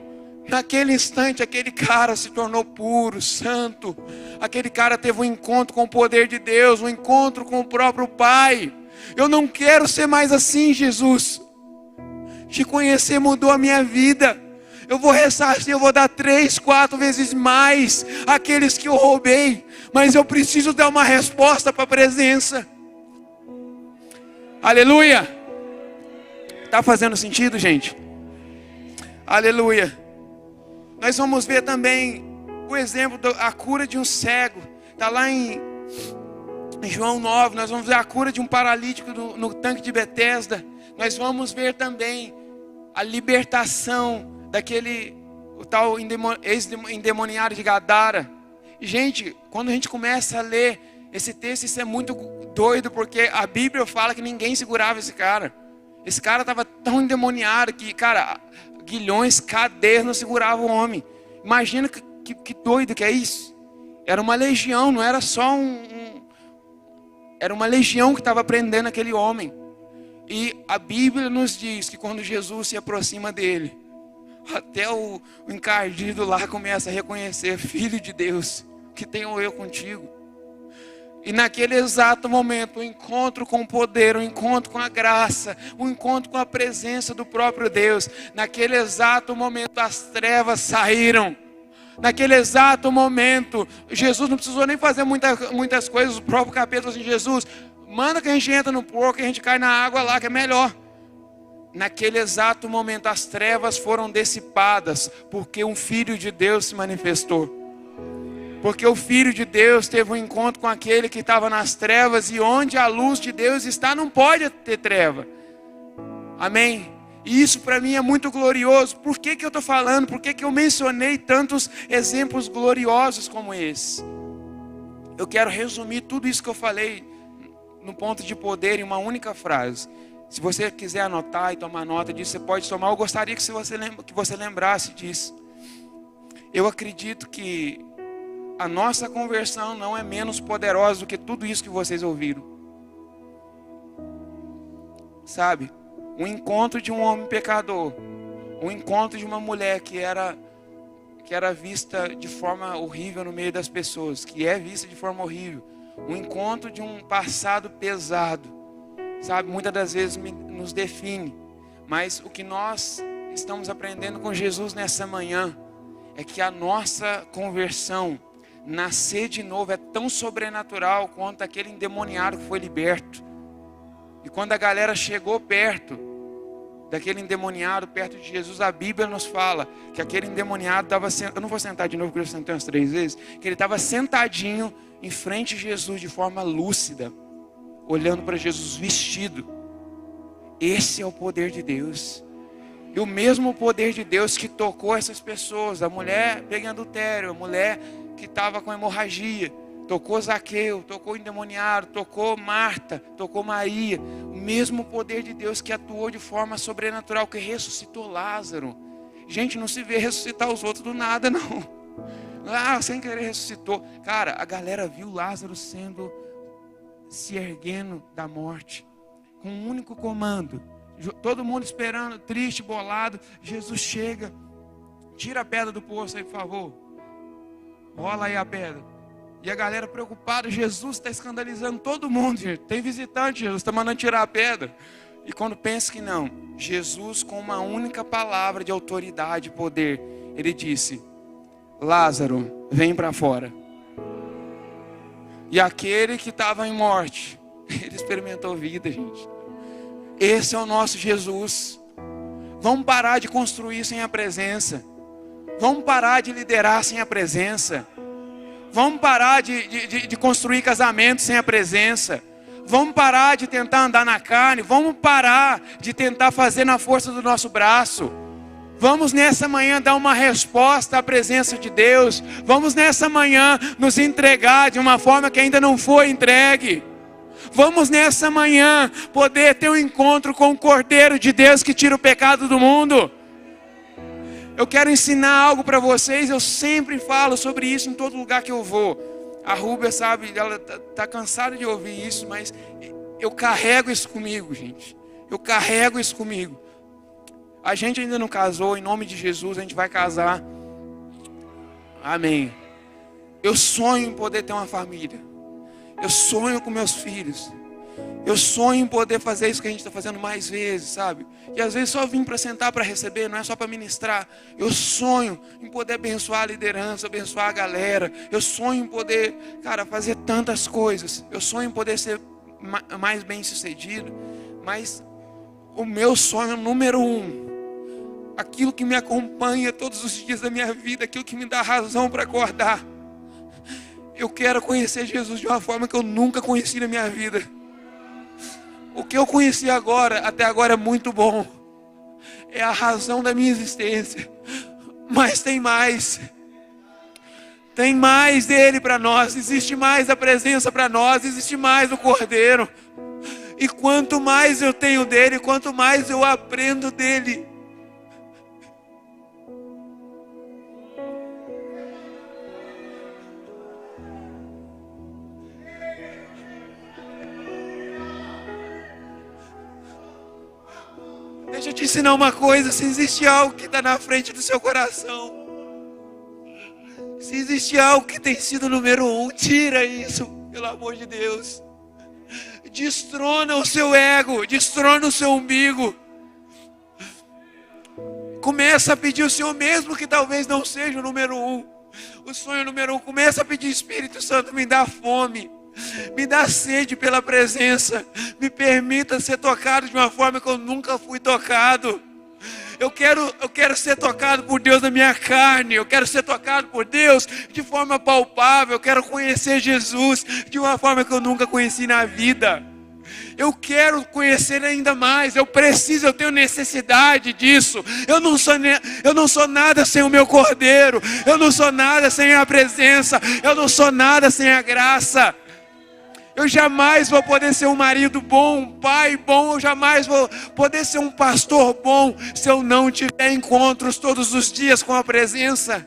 naquele instante, aquele cara se tornou puro, santo. Aquele cara teve um encontro com o poder de Deus, um encontro com o próprio Pai. Eu não quero ser mais assim, Jesus. Te conhecer mudou a minha vida. Eu vou ressarcir, eu vou dar 3, 4 vezes mais àqueles que eu roubei. Mas eu preciso dar uma resposta para a presença. Aleluia. Está fazendo sentido, gente? Aleluia. Nós vamos ver também o exemplo da cura de um cego. Está lá em João 9. Nós vamos ver a cura de um paralítico no tanque de Betesda. Nós vamos ver também a libertação daquele o tal ex-endemoniado de Gadara. Gente, quando a gente começa a ler esse texto, isso é muito doido, porque a Bíblia fala que ninguém segurava esse cara. Esse cara estava tão endemoniado que, cara, guilhões, cadeias não seguravam o homem. Imagina que doido que é isso. Era uma legião, não era só era uma legião que estava prendendo aquele homem. E a Bíblia nos diz que quando Jesus se aproxima dele, até o encardido lá começa a reconhecer: Filho de Deus, que tenho eu contigo. E naquele exato momento, o encontro com o poder, o encontro com a graça, o encontro com a presença do próprio Deus. Naquele exato momento, as trevas saíram. Naquele exato momento, Jesus não precisou nem fazer muitas coisas. O próprio capeta falou assim: Jesus, manda que a gente entra no porco, que a gente cai na água lá, que é melhor. Naquele exato momento, as trevas foram dissipadas, porque um Filho de Deus se manifestou. Porque o Filho de Deus teve um encontro com aquele que estava nas trevas, e onde a luz de Deus está, não pode ter treva. Amém? E isso para mim é muito glorioso. Por que eu estou falando? Por que eu mencionei tantos exemplos gloriosos como esse? Eu quero resumir tudo isso que eu falei no ponto de poder em uma única frase. Se você quiser anotar e tomar nota disso, você pode tomar. Eu gostaria que você lembrasse disso. Eu acredito que a nossa conversão não é menos poderosa do que tudo isso que vocês ouviram. Sabe? O encontro de um homem pecador, o encontro de uma mulher que era vista de forma horrível no meio das pessoas, que é vista de forma horrível, o encontro de um passado pesado, sabe? Muitas das vezes nos define, mas o que nós estamos aprendendo com Jesus nessa manhã é que a nossa conversão, nascer de novo, é tão sobrenatural quanto aquele endemoniado que foi liberto. E quando a galera chegou perto daquele endemoniado, perto de Jesus, a Bíblia nos fala que aquele endemoniado estava sentado. Eu não vou sentar de novo, porque eu sentei umas 3 vezes. Que ele estava sentadinho em frente de Jesus de forma lúcida, olhando para Jesus vestido. Esse é o poder de Deus. E o mesmo poder de Deus que tocou essas pessoas, a mulher pegando adultério, a mulher que estava com hemorragia, tocou Zaqueu, tocou o endemoniado, tocou Marta, tocou Maria. O mesmo poder de Deus que atuou de forma sobrenatural, que ressuscitou Lázaro. Gente, não se vê ressuscitar os outros do nada, não. Sem querer ressuscitou. Cara, a galera viu Lázaro se erguendo da morte, com um único comando. Todo mundo esperando, triste, bolado. Jesus chega, tira a pedra do poço aí, por favor. Rola aí a pedra. E a galera preocupada, Jesus está escandalizando todo mundo, gente. Tem visitante, Jesus está mandando tirar a pedra. E quando pensa que não, Jesus, com uma única palavra de autoridade e poder, ele disse: Lázaro, vem para fora. E aquele que estava em morte, ele experimentou vida, gente. Esse é o nosso Jesus. Vamos parar de construir sem a presença. Vamos parar de liderar sem a presença. Vamos parar de construir casamentos sem a presença. Vamos parar de tentar andar na carne. Vamos parar de tentar fazer na força do nosso braço. Vamos nessa manhã dar uma resposta à presença de Deus. Vamos nessa manhã nos entregar de uma forma que ainda não foi entregue. Vamos nessa manhã poder ter um encontro com o Cordeiro de Deus que tira o pecado do mundo. Eu quero ensinar algo para vocês, eu sempre falo sobre isso em todo lugar que eu vou. A Rúbia sabe, ela tá cansada de ouvir isso, mas eu carrego isso comigo, gente. Eu carrego isso comigo. A gente ainda não casou, em nome de Jesus a gente vai casar. Amém. Eu sonho em poder ter uma família. Eu sonho com meus filhos. Eu sonho em poder fazer isso que a gente está fazendo mais vezes, sabe? E às vezes só vim para sentar, para receber, não é só para ministrar. Eu sonho em poder abençoar a liderança, abençoar a galera. Eu sonho em poder, cara, fazer tantas coisas. Eu sonho em poder ser mais bem sucedido. Mas o meu sonho número 1, aquilo que me acompanha todos os dias da minha vida, aquilo que me dá razão para acordar. Eu quero conhecer Jesus de uma forma que eu nunca conheci na minha vida. O que eu conheci agora, até agora é muito bom. É a razão da minha existência. Mas tem mais. Tem mais dele para nós. Existe mais a presença para nós. Existe mais o Cordeiro. E quanto mais eu tenho dele, quanto mais eu aprendo dele. Deixa eu te ensinar uma coisa, se existe algo que está na frente do seu coração, se existe algo que tem sido número 1, tira isso, pelo amor de Deus. Destrona o seu ego, destrona o seu umbigo. Começa a pedir o Senhor, mesmo que talvez não seja o número 1, o sonho número 1, começa a pedir: Espírito Santo, me dá fome. Me dá sede pela presença. Me permita ser tocado de uma forma que eu nunca fui tocado. Eu quero ser tocado por Deus na minha carne. Eu quero ser tocado por Deus de forma palpável. Eu quero conhecer Jesus de uma forma que eu nunca conheci na vida. Eu quero conhecer ainda mais. Eu preciso, eu tenho necessidade disso. Eu não sou nada sem o meu Cordeiro. Eu não sou nada sem a presença. Eu não sou nada sem a graça. Eu jamais vou poder ser um marido bom, um pai bom. Eu jamais vou poder ser um pastor bom se eu não tiver encontros todos os dias com a presença.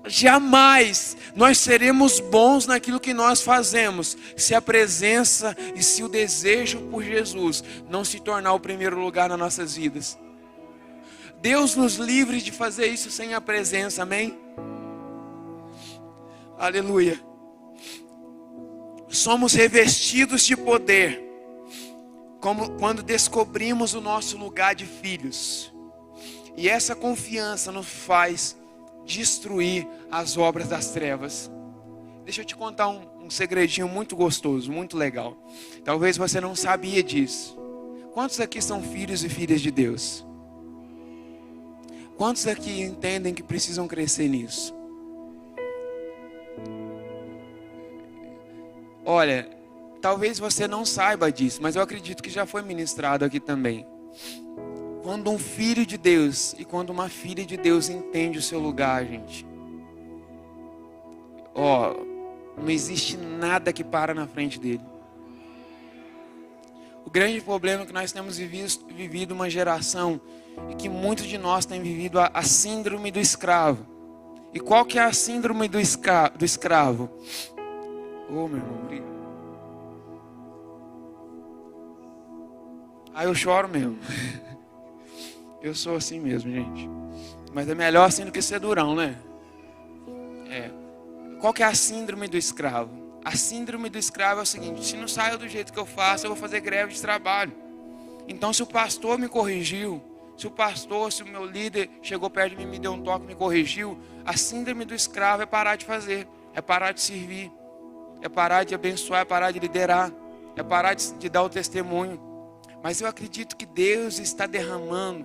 Jamais nós seremos bons naquilo que nós fazemos se a presença e se o desejo por Jesus não se tornar o primeiro lugar nas nossas vidas. Deus nos livre de fazer isso sem a presença, amém? Aleluia. Somos revestidos de poder quando descobrimos o nosso lugar de filhos. E essa confiança nos faz destruir as obras das trevas. Deixa eu te contar um segredinho muito gostoso, muito legal. Talvez você não sabia disso. Quantos aqui são filhos e filhas de Deus? Quantos aqui entendem que precisam crescer nisso? Olha, talvez você não saiba disso, mas eu acredito que já foi ministrado aqui também. Quando um filho de Deus e quando uma filha de Deus entende o seu lugar, gente, não existe nada que para na frente dele. O grande problema é que nós temos vivido uma geração e que muitos de nós têm vivido a síndrome do escravo. E qual que é a síndrome do escravo? Meu irmão, obrigado. Eu choro mesmo. Eu sou assim mesmo, gente. Mas é melhor assim do que ser durão, né? Qual que é a síndrome do escravo? A síndrome do escravo é o seguinte: se não saiu do jeito que eu faço, eu vou fazer greve de trabalho. Então, se o pastor me corrigiu, se o meu líder chegou perto de mim, me deu um toque, me corrigiu, a síndrome do escravo é parar de fazer, é parar de servir, é parar de abençoar, é parar de liderar, é parar de dar o testemunho. Mas eu acredito que Deus está derramando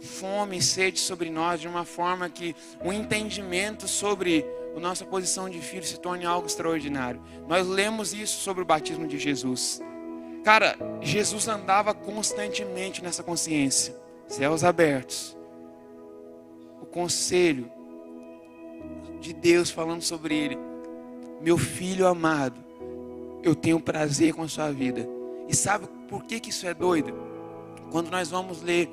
fome e sede sobre nós de uma forma que o entendimento sobre a nossa posição de filho se torne algo extraordinário. Nós lemos isso sobre o batismo de Jesus. Cara, Jesus andava constantemente nessa consciência. Céus abertos. O conselho de Deus falando sobre ele. Meu filho amado, eu tenho prazer com a sua vida. E sabe por que isso é doido? Quando nós vamos ler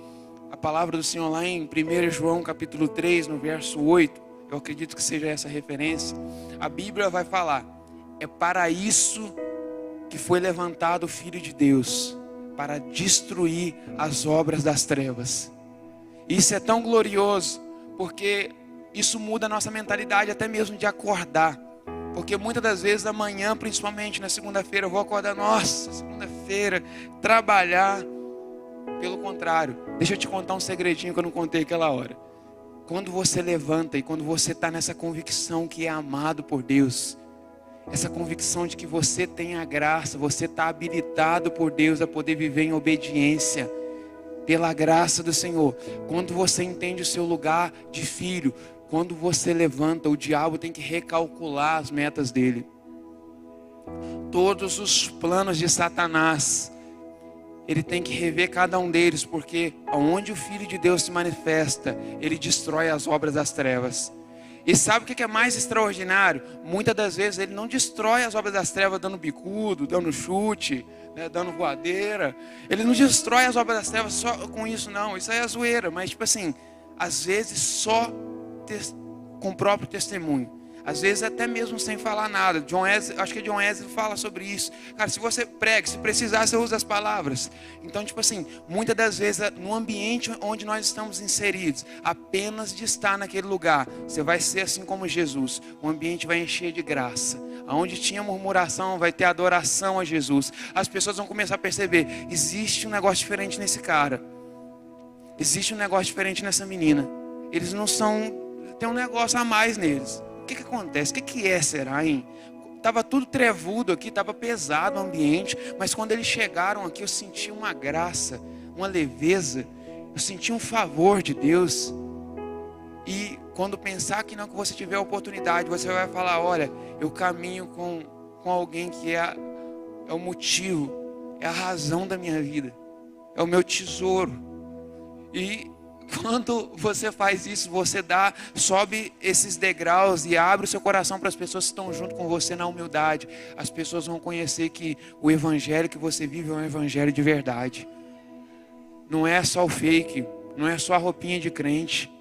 a palavra do Senhor lá em 1 João capítulo 3, no verso 8, eu acredito que seja essa referência, a Bíblia vai falar: é para isso que foi levantado o Filho de Deus, para destruir as obras das trevas. Isso é tão glorioso, porque isso muda a nossa mentalidade até mesmo de acordar. Porque muitas das vezes amanhã, principalmente na segunda-feira, eu vou acordar, nossa, segunda-feira, trabalhar. Pelo contrário, deixa eu te contar um segredinho que eu não contei aquela hora. Quando você levanta e quando você está nessa convicção que é amado por Deus, essa convicção de que você tem a graça, você está habilitado por Deus a poder viver em obediência, pela graça do Senhor. Quando você entende o seu lugar de filho, quando você levanta, o diabo tem que recalcular as metas dele. Todos os planos de Satanás, ele tem que rever cada um deles, porque onde o Filho de Deus se manifesta, ele destrói as obras das trevas. E sabe o que é mais extraordinário? Muitas das vezes ele não destrói as obras das trevas dando bicudo, dando chute, né, dando voadeira. Ele não destrói as obras das trevas só com isso, não. Isso aí é zoeira, mas tipo assim, às vezes só com o próprio testemunho. Às vezes até mesmo sem falar nada. Acho que John Wesley fala sobre isso. Cara, se você prega, se precisar, você usa as palavras. Então, tipo assim, muitas das vezes no ambiente onde nós estamos inseridos, apenas de estar naquele lugar, você vai ser assim como Jesus. O ambiente vai encher de graça. Onde tinha murmuração, vai ter adoração a Jesus. As pessoas vão começar a perceber, existe um negócio diferente nesse cara. Existe um negócio diferente nessa menina. Eles não são, tem um negócio a mais neles. O que acontece? O que será, hein? Tava tudo trevudo aqui, tava pesado o ambiente, mas quando eles chegaram aqui, eu senti uma graça, uma leveza, eu senti um favor de Deus. E quando pensar que não, que você tiver a oportunidade, você vai falar: olha, eu caminho com alguém que é o motivo, é a razão da minha vida, é o meu tesouro. E quando você faz isso, você sobe esses degraus e abre o seu coração para as pessoas que estão junto com você na humildade. As pessoas vão conhecer que o evangelho que você vive é um evangelho de verdade. Não é só o fake, não é só a roupinha de crente.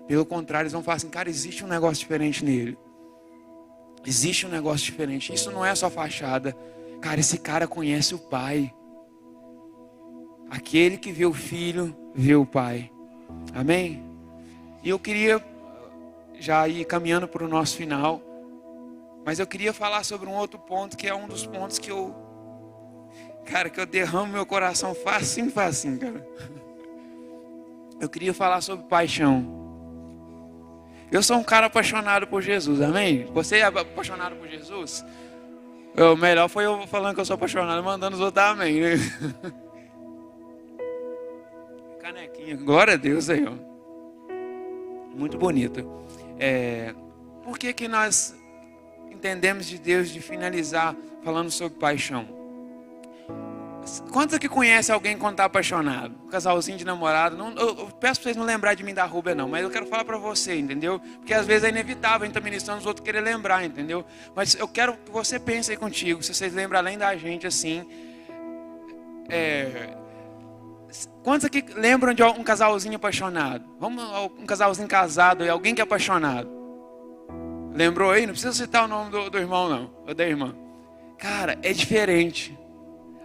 Pelo contrário, eles vão falar assim: cara, existe um negócio diferente nele. Existe um negócio diferente. Isso não é só fachada. Cara, esse cara conhece o Pai. Aquele que vê o Filho, vê o Pai. Amém? E eu queria já ir caminhando para o nosso final, mas eu queria falar sobre um outro ponto, que é um dos pontos que eu derramo meu coração facinho, cara. Eu queria falar sobre paixão. Eu sou um cara apaixonado por Jesus, amém? Você é apaixonado por Jesus? O melhor foi eu falando que eu sou apaixonado, mandando os outros amém, né? Canequinha, glória a Deus aí, ó. Muito bonito. Por que nós entendemos de Deus de finalizar falando sobre paixão? Quantos aqui conhecem alguém quando está apaixonado? Um casalzinho de namorado. Eu peço para vocês não lembrarem de mim da Rúbia, não. Mas eu quero falar para você, entendeu? Porque às vezes é inevitável a gente estar ministrando, os outros querer lembrar, entendeu? Mas eu quero que você pense aí contigo. Se vocês lembram além da gente, assim... Quantos aqui lembram de um casalzinho apaixonado? Vamos, um casalzinho casado e alguém que é apaixonado. Lembrou aí? Não precisa citar o nome do irmão, não. Ou da irmã. Cara, é diferente.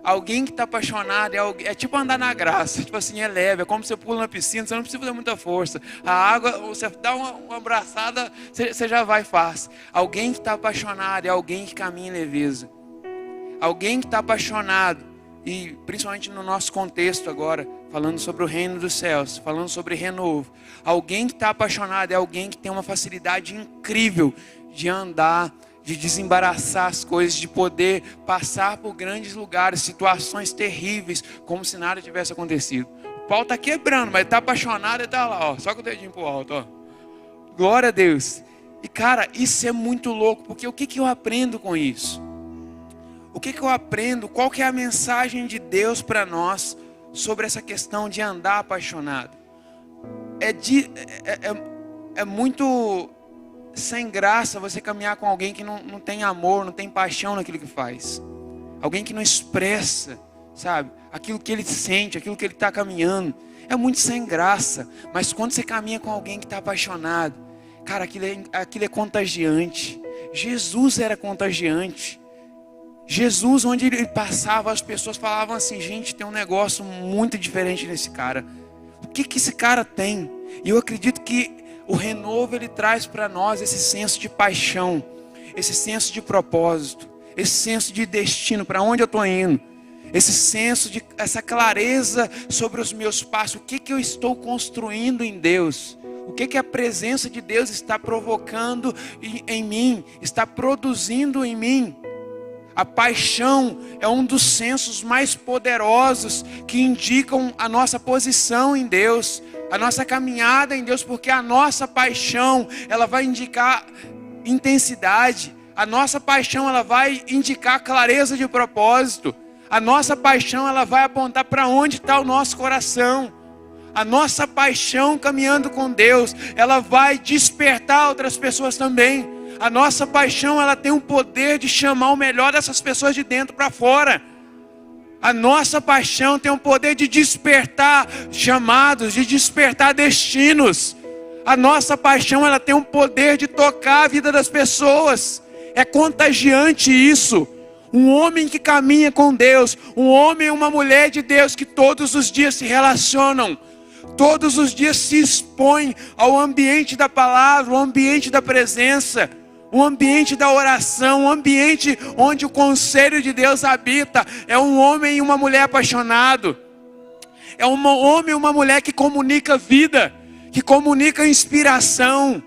Alguém que está apaixonado é tipo andar na graça. Tipo assim, é leve. É como você pula na piscina, você não precisa fazer muita força. A água, você dá uma abraçada, você já vai fácil. Alguém que está apaixonado é alguém que caminha em leveza. Alguém que está apaixonado, e principalmente no nosso contexto agora, falando sobre o reino dos céus, falando sobre renovo. Alguém que está apaixonado é alguém que tem uma facilidade incrível de andar, de desembaraçar as coisas, de poder passar por grandes lugares, situações terríveis, como se nada tivesse acontecido. O pau está quebrando, mas está apaixonado e está lá, ó, só com o dedinho pro alto, ó. Glória a Deus. E cara, isso é muito louco, porque o que eu aprendo com isso? O que eu aprendo? Qual que é a mensagem de Deus para nós sobre essa questão de andar apaixonado? É muito sem graça você caminhar com alguém que não tem amor, não tem paixão naquilo que faz. alguém que não expressa, sabe, aquilo que ele sente, aquilo que ele está caminhando. É muito sem graça, mas quando você caminha com alguém que está apaixonado, cara, aquilo é contagiante. Jesus era contagiante. Jesus, onde ele passava, as pessoas falavam assim: gente, tem um negócio muito diferente nesse cara. O que esse cara tem? E eu acredito que o renovo, ele traz para nós esse senso de paixão, esse senso de propósito, esse senso de destino, para onde eu estou indo. Esse senso de, essa clareza sobre os meus passos. O que eu estou construindo em Deus? O que a presença de Deus está provocando em mim, está produzindo em mim? A paixão é um dos sensos mais poderosos que indicam a nossa posição em Deus, a nossa caminhada em Deus, porque a nossa paixão, ela vai indicar intensidade. A nossa paixão, ela vai indicar clareza de propósito. A nossa paixão, ela vai apontar para onde está o nosso coração. A nossa paixão caminhando com Deus, ela vai despertar outras pessoas também. A nossa paixão, ela tem o poder de chamar o melhor dessas pessoas de dentro para fora. A nossa paixão tem o poder de despertar chamados, de despertar destinos. A nossa paixão, ela tem o poder de tocar a vida das pessoas. É contagiante isso. Um homem que caminha com Deus, um homem e uma mulher de Deus que todos os dias se relacionam, todos os dias se expõem ao ambiente da palavra, ao ambiente da presença, o ambiente da oração, o ambiente onde o conselho de Deus habita. É um homem e uma mulher apaixonado. É um homem e uma mulher que comunica vida, que comunica inspiração.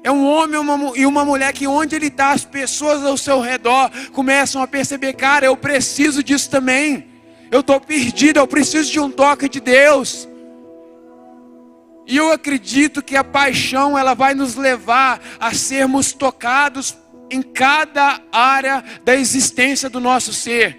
É um homem e uma mulher que onde ele está, as pessoas ao seu redor começam a perceber: cara, eu preciso disso também. Eu estou perdido, eu preciso de um toque de Deus. E eu acredito que a paixão, ela vai nos levar a sermos tocados em cada área da existência do nosso ser.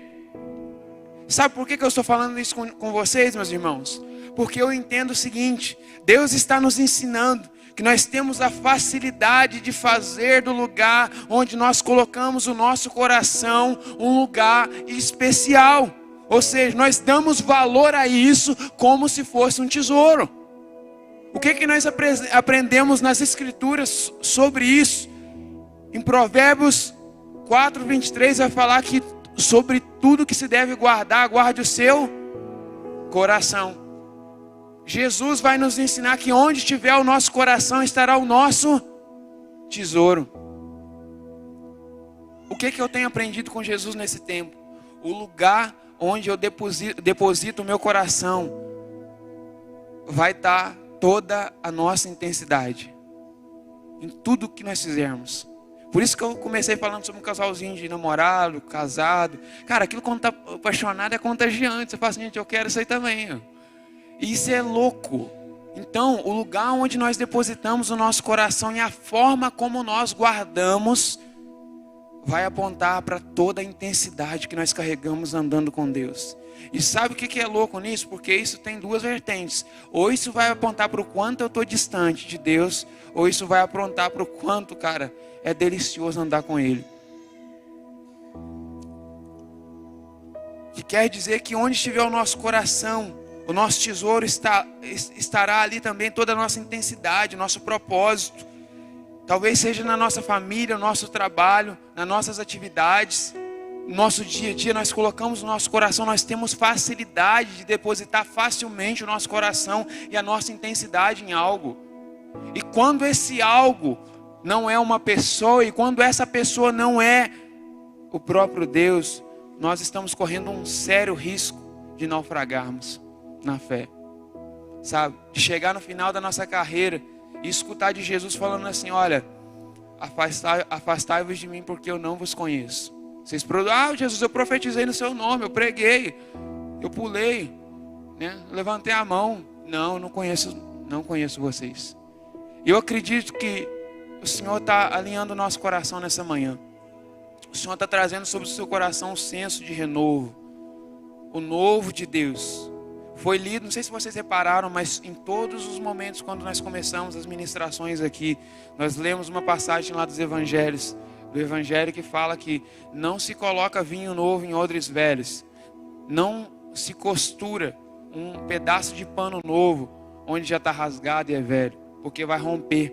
Sabe por que eu estou falando isso com vocês, meus irmãos? Porque eu entendo o seguinte: Deus está nos ensinando que nós temos a facilidade de fazer do lugar onde nós colocamos o nosso coração um lugar especial. Ou seja, nós damos valor a isso como se fosse um tesouro. O que nós aprendemos nas Escrituras sobre isso? Em Provérbios 4:23 vai falar que sobre tudo que se deve guardar, guarde o seu coração. Jesus vai nos ensinar que onde estiver o nosso coração estará o nosso tesouro. O que eu tenho aprendido com Jesus nesse tempo? O lugar onde eu deposito o meu coração vai estar toda a nossa intensidade em tudo que nós fizermos. Por isso que eu comecei falando sobre um casalzinho de namorado, casado. Cara, aquilo quando está apaixonado é contagiante. Você fala assim: gente, eu quero isso aí também. Isso é louco. Então, o lugar onde nós depositamos o nosso coração e a forma como nós guardamos vai apontar para toda a intensidade que nós carregamos andando com Deus. E sabe o que é louco nisso? Porque isso tem duas vertentes. Ou isso vai apontar para o quanto eu estou distante de Deus, ou isso vai apontar para o quanto, cara, é delicioso andar com Ele. Que quer dizer que onde estiver o nosso coração, o nosso tesouro estará ali também toda a nossa intensidade, o nosso propósito. Talvez seja na nossa família, no nosso trabalho, nas nossas atividades, no nosso dia a dia. Nós colocamos o nosso coração, nós temos facilidade de depositar facilmente o nosso coração e a nossa intensidade em algo. E quando esse algo não é uma pessoa, e quando essa pessoa não é o próprio Deus, nós estamos correndo um sério risco de naufragarmos na fé, sabe? De chegar no final da nossa carreira e escutar de Jesus falando assim: olha, afastai-vos de mim porque eu não vos conheço. Vocês Jesus, eu profetizei no seu nome, eu preguei, eu pulei, né? Levantei a mão. Não conheço vocês. Eu acredito que o Senhor está alinhando o nosso coração nessa manhã. O Senhor está trazendo sobre o seu coração um senso de renovo, o novo de Deus. Foi lido, não sei se vocês repararam, mas em todos os momentos quando nós começamos as ministrações aqui, nós lemos uma passagem lá dos Evangelhos, do Evangelho que fala que não se coloca vinho novo em odres velhos. Não se costura um pedaço de pano novo onde já está rasgado e é velho, porque vai romper,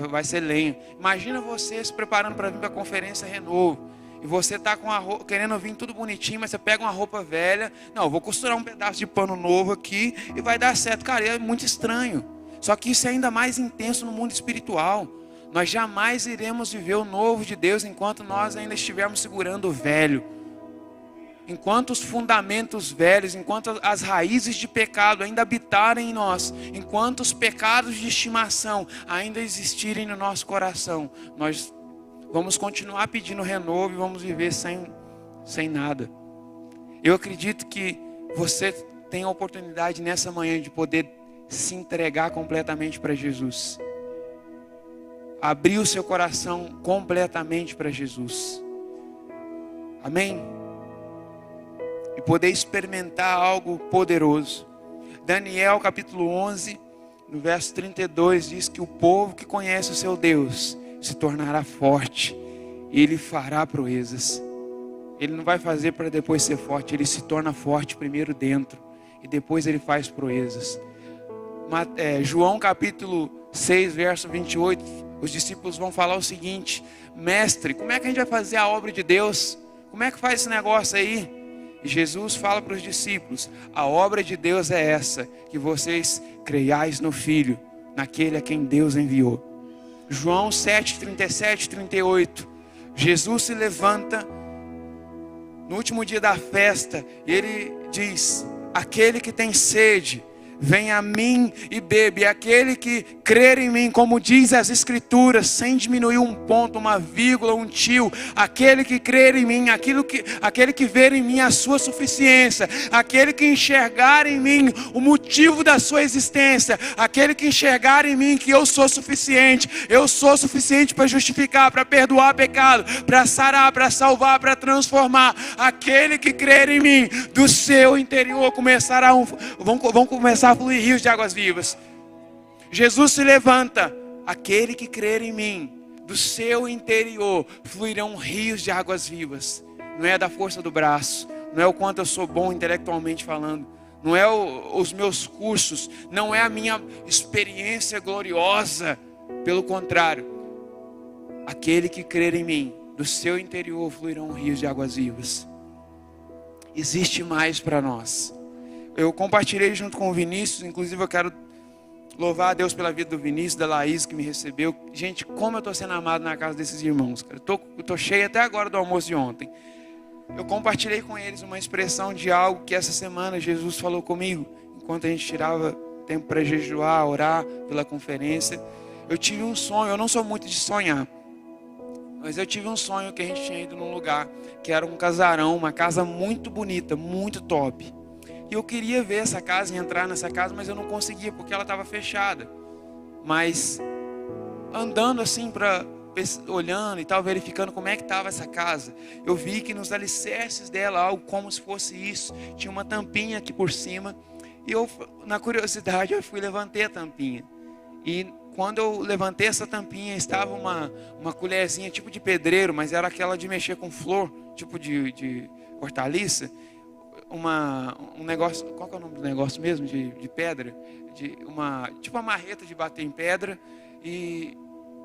vai ser lenha. Imagina você se preparando para vir para a conferência Renovo, e você está querendo vir tudo bonitinho, mas você pega uma roupa velha. Não, eu vou costurar um pedaço de pano novo aqui e vai dar certo. Cara, é muito estranho. Só que isso é ainda mais intenso no mundo espiritual. Nós jamais iremos viver o novo de Deus enquanto nós ainda estivermos segurando o velho. Enquanto os fundamentos velhos, enquanto as raízes de pecado ainda habitarem em nós, enquanto os pecados de estimação ainda existirem no nosso coração, nós vamos continuar pedindo renovo e vamos viver sem nada. Eu acredito que você tem a oportunidade nessa manhã de poder se entregar completamente para Jesus. Abrir o seu coração completamente para Jesus. Amém? E poder experimentar algo poderoso. Daniel capítulo 11, no verso 32, diz que o povo que conhece o seu Deus se tornará forte e ele fará proezas. Ele não vai fazer para depois ser forte, ele se torna forte primeiro dentro e depois ele faz proezas. João capítulo 6, verso 28, os discípulos vão falar o seguinte: mestre, como é que a gente vai fazer a obra de Deus? Como é que faz esse negócio aí? E Jesus fala para os discípulos: a obra de Deus é essa, que vocês creiais no Filho, naquele a quem Deus enviou. João 7, 37 e 38. Jesus se levanta no último dia da festa e ele diz: aquele que tem sede, venha a mim e bebe. E aquele que crer em mim, como diz as Escrituras, sem diminuir um ponto, uma vírgula, um tio, aquele que crer em mim, aquele que ver em mim a sua suficiência, aquele que enxergar em mim o motivo da sua existência, aquele que enxergar em mim que eu sou suficiente para justificar, para perdoar pecado, para sarar, para salvar, para transformar. Aquele que crer em mim, do seu interior vão começar a fluir rios de águas vivas. Jesus se levanta: aquele que crer em mim, do seu interior fluirão rios de águas vivas. Não é da força do braço, não é o quanto eu sou bom intelectualmente falando, não é os meus cursos, não é a minha experiência gloriosa. Pelo contrário, aquele que crer em mim, do seu interior fluirão rios de águas vivas. Existe mais para nós. Eu compartilhei junto com o Vinícius, inclusive eu quero louvar a Deus pela vida do Vinícius, da Laís que me recebeu. Gente, como eu estou sendo amado na casa desses irmãos, cara. Eu tô cheio até agora do almoço de ontem. Eu compartilhei com eles uma expressão de algo que essa semana Jesus falou comigo, enquanto a gente tirava tempo para jejuar, orar pela conferência. Eu tive um sonho. Eu não sou muito de sonhar, mas eu tive um sonho que a gente tinha ido num lugar que era um casarão, uma casa muito bonita, muito top. E eu queria ver essa casa e entrar nessa casa, mas eu não conseguia porque ela estava fechada. Mas andando assim, olhando e tal, verificando como é que estava essa casa, eu vi que nos alicerces dela, algo como se fosse isso, tinha uma tampinha aqui por cima. E eu, na curiosidade, eu levantei a tampinha. E quando eu levantei essa tampinha, estava uma colherzinha tipo de pedreiro, mas era aquela de mexer com flor, tipo de hortaliça. Um negócio, qual que é o nome do negócio mesmo? De pedra, tipo uma marreta de bater em pedra. E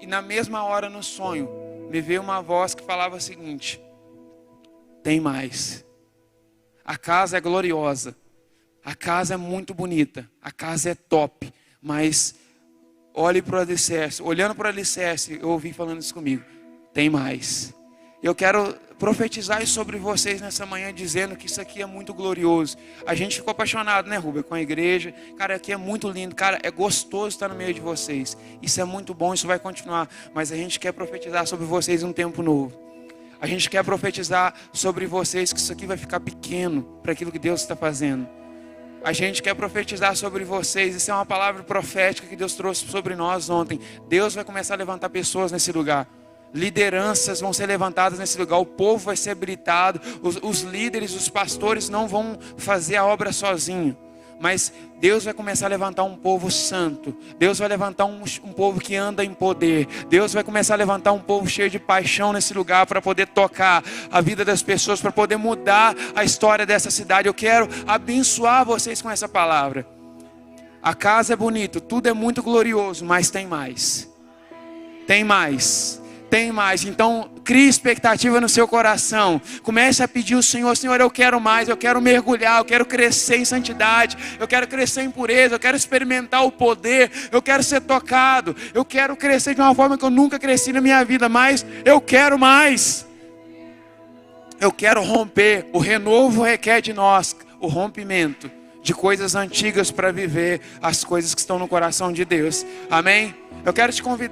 na mesma hora no sonho, me veio uma voz que falava o seguinte: tem mais. A casa é gloriosa, a casa é muito bonita, a casa é top, mas olhe para o alicerce. Olhando para o alicerce, eu ouvi falando isso comigo: tem mais. Eu quero profetizar sobre vocês nessa manhã, dizendo que isso aqui é muito glorioso. A gente ficou apaixonado, né, Rubem, com a igreja. Cara, aqui é muito lindo. Cara, é gostoso estar no meio de vocês. Isso é muito bom, isso vai continuar. Mas a gente quer profetizar sobre vocês um tempo novo. A gente quer profetizar sobre vocês que isso aqui vai ficar pequeno para aquilo que Deus está fazendo. A gente quer profetizar sobre vocês. Isso é uma palavra profética que Deus trouxe sobre nós ontem. Deus vai começar a levantar pessoas nesse lugar. Lideranças vão ser levantadas nesse lugar. O povo vai ser habilitado. Os líderes, os pastores não vão fazer a obra sozinho, Mas Deus vai começar a levantar um povo santo. Deus vai levantar um povo que anda em poder. Deus vai começar a levantar um povo cheio de paixão nesse lugar para poder tocar a vida das pessoas, para poder mudar a história dessa cidade. Eu quero abençoar vocês com essa palavra. A casa é bonita, tudo é muito glorioso, mas tem mais. Tem mais. Tem mais. Então, crie expectativa no seu coração. Comece a pedir ao Senhor: Senhor, eu quero mais, eu quero mergulhar, eu quero crescer em santidade, eu quero crescer em pureza, eu quero experimentar o poder, eu quero ser tocado, eu quero crescer de uma forma que eu nunca cresci na minha vida, mas eu quero mais. Eu quero romper. O renovo requer de nós o rompimento de coisas antigas para viver as coisas que estão no coração de Deus. Amém? Eu quero te convidar.